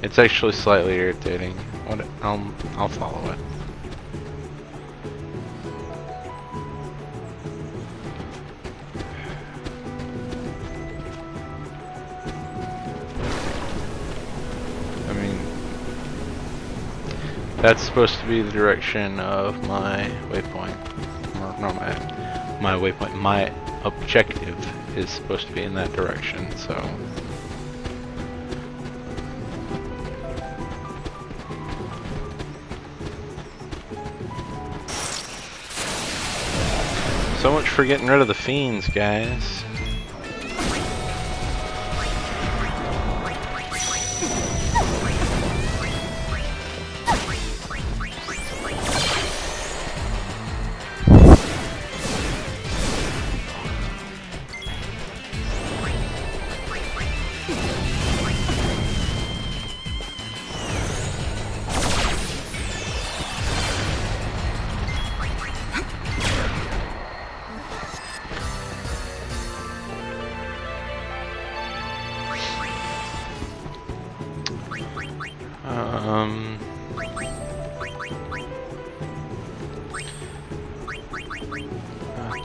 It's actually slightly irritating. I'll follow it. I mean, that's supposed to be the direction of my waypoint. Or no, my waypoint. My objective is supposed to be in that direction, so... So much for getting rid of the fiends, guys.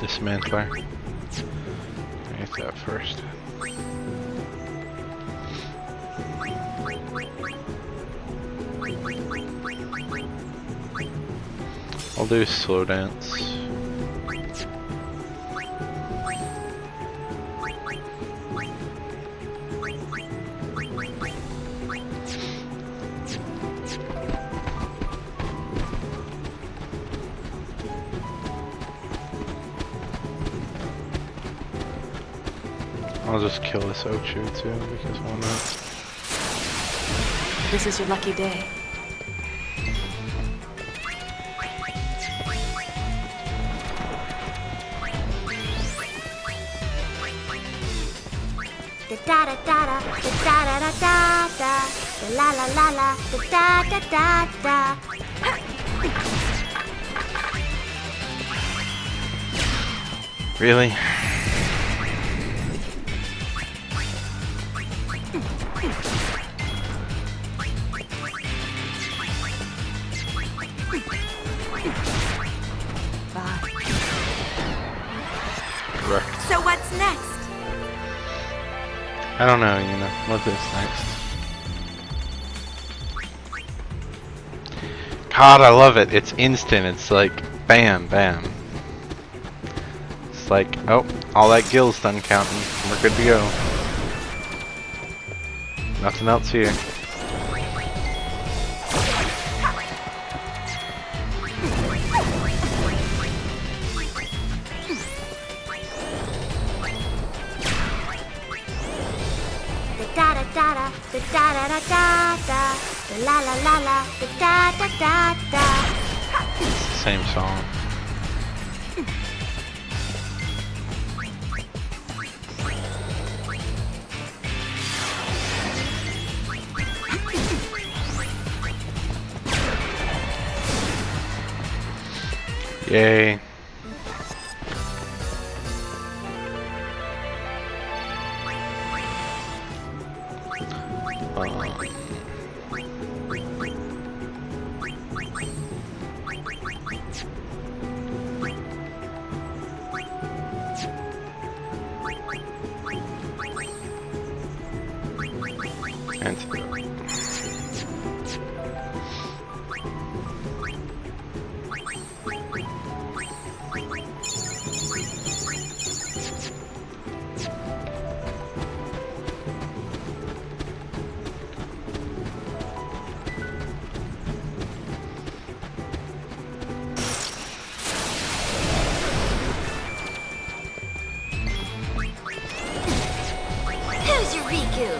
Dismantler. Get that first. I'll do slow dance. I'll just kill this Ochu too, because why not? This is your lucky day. Da da da da da da da da da la la la la da da da da. Really? So what's next? I don't know, you know. What is next? God, I love it. It's instant. It's like bam, bam. It's like, oh, all that gill's done counting. We're good to go. Nothing else here. la la la la, da da da da. It's the same song. Yay. Who's your Riku?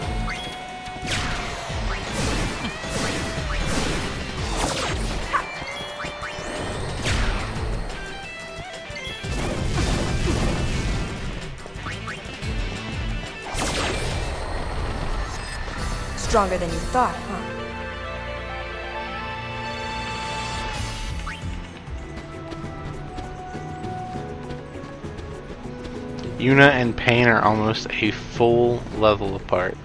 Stronger than you thought, huh? Yuna and Pain are almost a full level apart.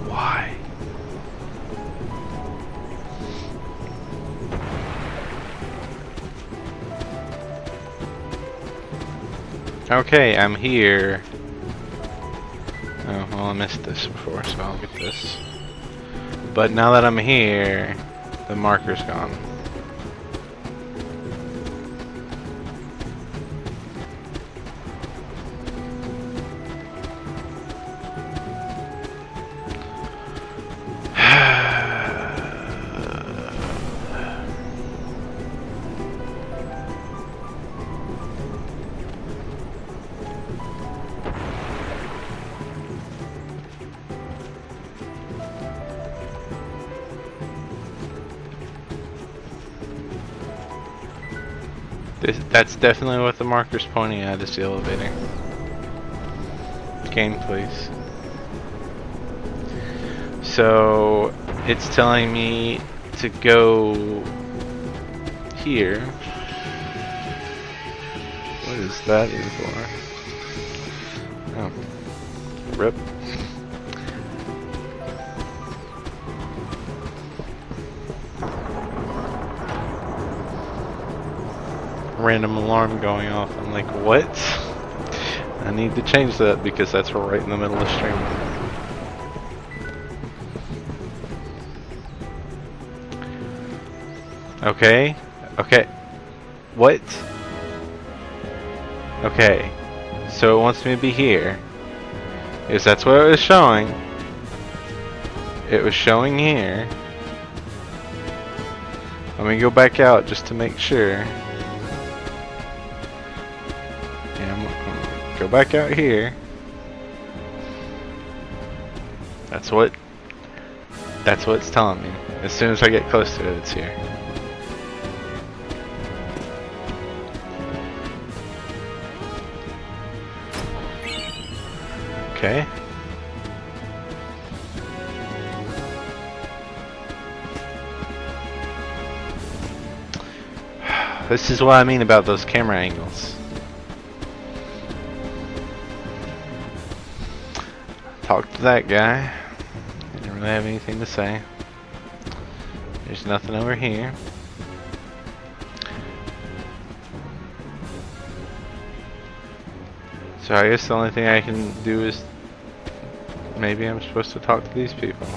Why? Okay, I'm here. Oh, well, I missed this before, so I'll get this. But now that I'm here, the marker's gone. That's definitely what the marker's pointing at, is the elevator. Game, please. So it's telling me to go here. What is that even for? Oh. Rip. Random alarm going off. I'm like, what? I need to change that because that's right in the middle of the stream. Okay. Okay. What? Okay. So it wants me to be here. Is that's what it was showing? It was showing here. Let me go back out just to make sure. Go back out here. That's what it's telling me. As soon as I get close to it, it's here. Okay. This is what I mean about those camera angles. Talk to that guy. Didn't really have anything to say. There's nothing over here. So I guess the only thing I can do is maybe I'm supposed to talk to these people.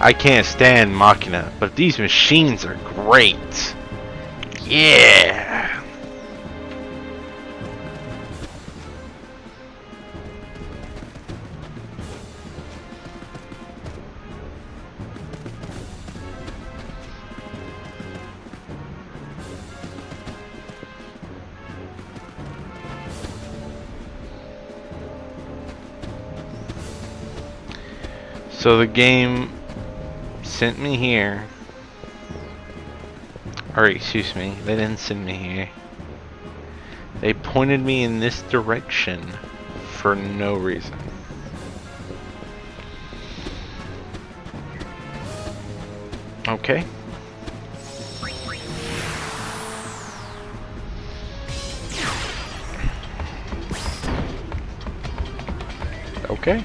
I can't stand Machina, but these machines are great. Yeah. So the game sent me here. Or excuse me, they didn't send me here. They pointed me in this direction for no reason. Okay. Okay.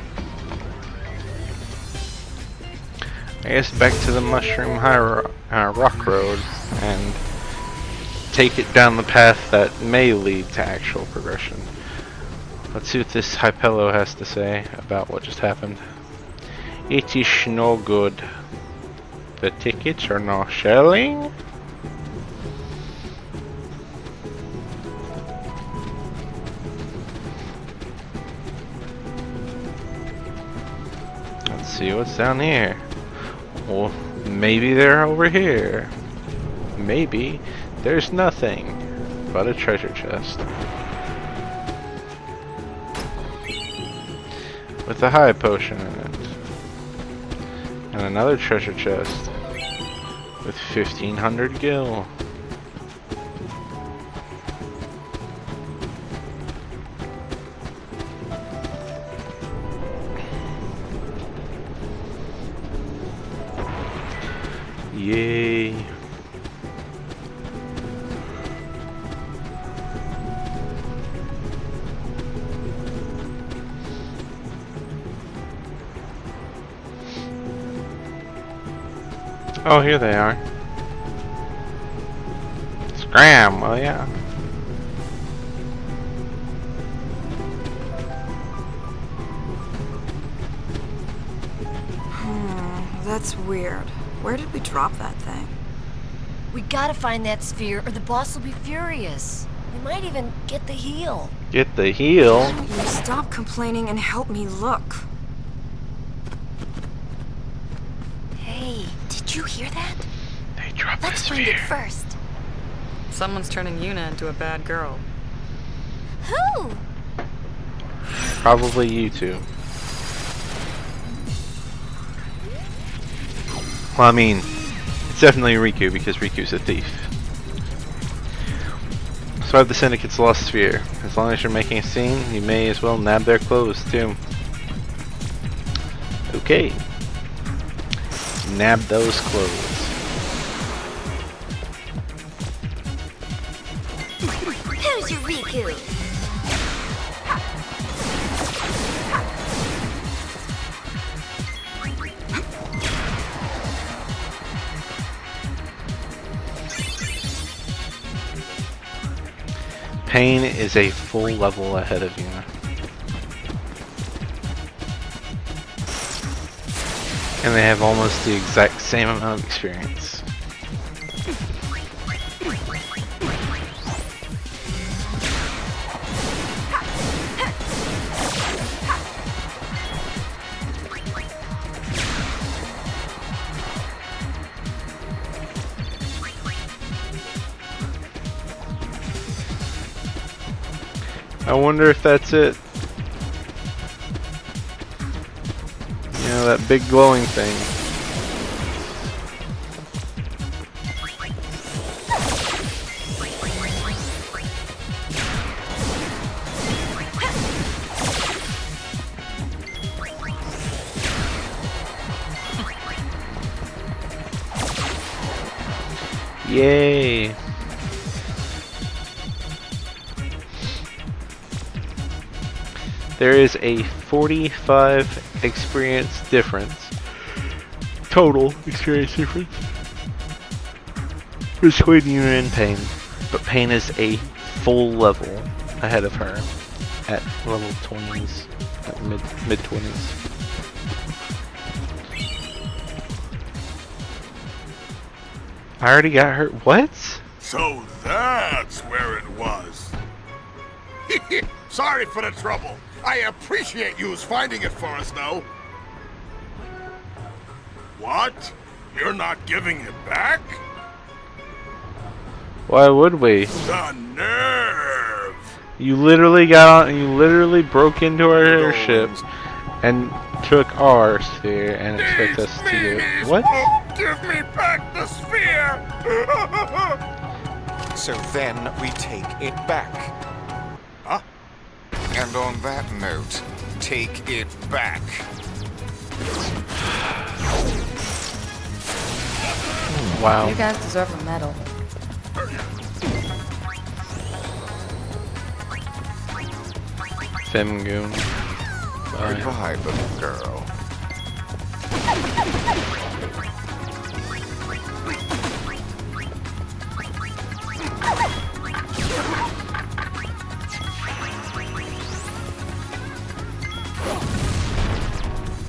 I guess back to the Mushroom Rock Road and take it down the path that may lead to actual progression. Let's see what this Hypello has to say about what just happened. It is no good. The tickets are not selling. Let's see what's down here. Well, maybe they're over here. Maybe there's nothing but a treasure chest. With a high potion in it. And another treasure chest with 1500 gil. Yay. Oh, here they are. Scram, well, yeah. That's weird. Where did we drop that thing? We gotta find that sphere or the boss will be furious. We might even get the heel. Get the heel? You stop complaining and help me look. Hey, did you hear that? They dropped the Let's sphere. find it first. Someone's turning Yuna into a bad girl. Who? Probably you two. Well, I mean, it's definitely Riku because Riku's a thief. So I have the Syndicate's lost sphere. As long as you're making a scene, you may as well nab their clothes too. Okay. Nab those clothes. Who's your Riku? Pain is a full level ahead of you. And they have almost the exact same amount of experience. I wonder if that's it. You know, that big glowing thing. Yay! There is a 45 experience difference. Total experience difference between you and Pain. But Pain is a full level ahead of her at level 20s, at mid 20s. I already got her. What? So that's where it was. Sorry for the trouble. I appreciate you finding it for us, though. What? You're not giving it back? Why would we? The nerve! You literally got on and you literally broke into our airship and took our sphere and expect us to do it. What? Give me back the sphere! So then we take it back. Huh? And on that note, take it back. Wow. You guys deserve a medal. Femgoon. Bye. Goodbye, little girl.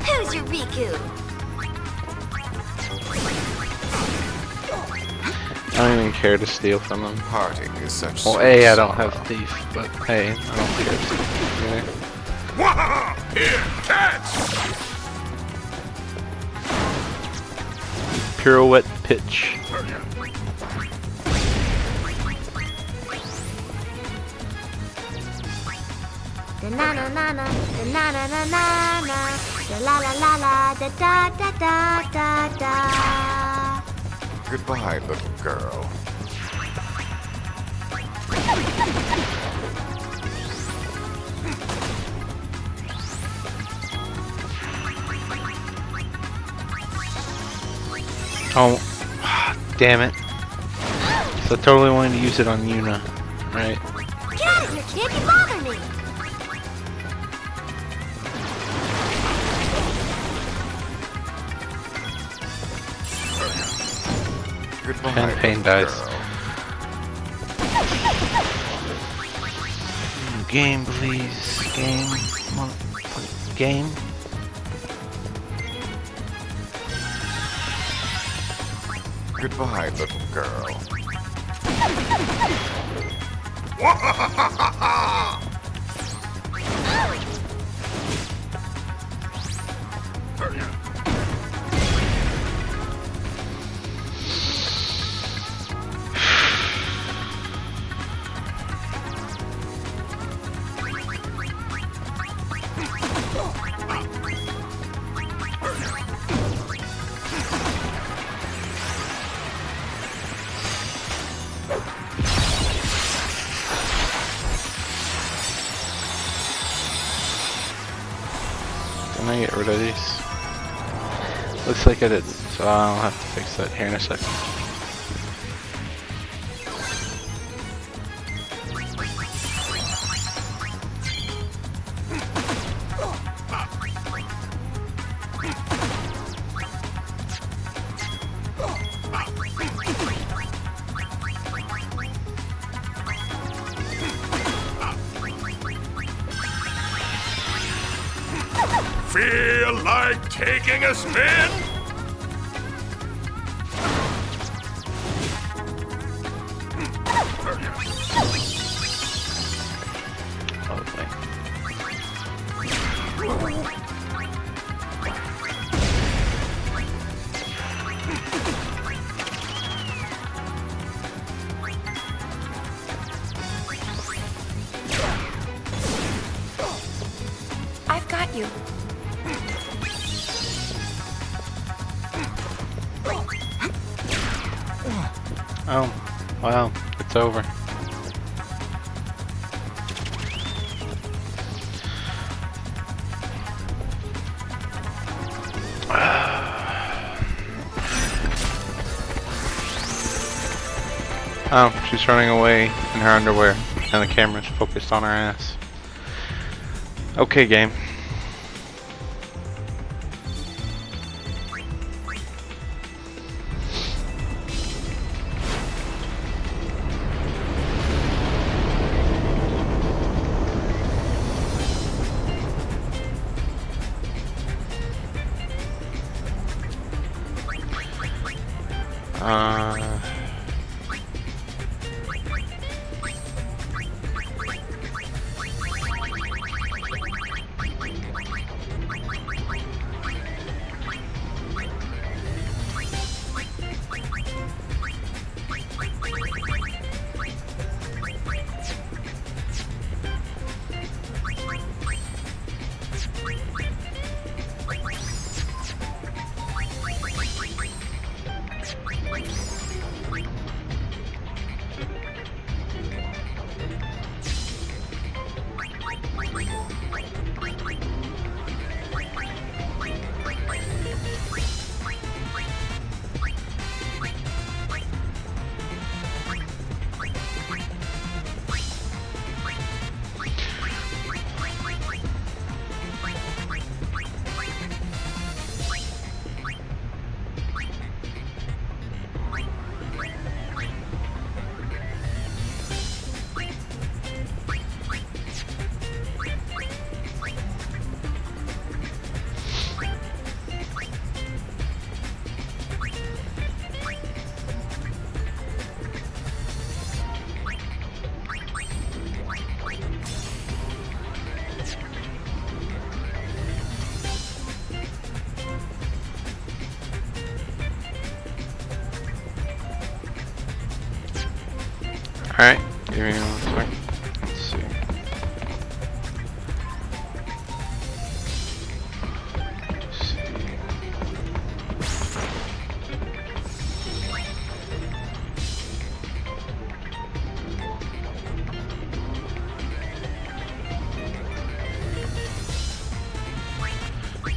Who's your Riku? I don't even care to steal from them. Parting is such. Well, A, I don't have thief, but hey, I don't care to steal. Either. Wahaha! Here, catch! Pirouette pitch. Da na na na na, da na na na na na, da la la la la, da da da da da da. Goodbye, little girl. Oh, damn it. So I totally wanted to use it on Yuna, right? Get out of here, kid! You bother me! Goodbye, Pain little dies. girl. Game, please. Game. Motherfucker. Game. Goodbye, little girl. Wahahaha! Can I get rid of these? Looks like I didn't, so I'll have to fix that here in a second. Feel like taking a spin? I've got you. Oh, wow, it's over. Oh, she's running away in her underwear, and the camera's focused on her ass. Okay, game. Alright, give me 1 second. Let's see.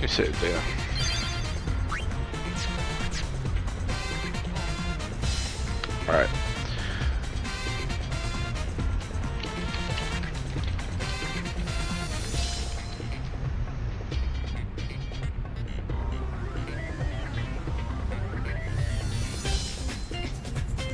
You sit there. Alright.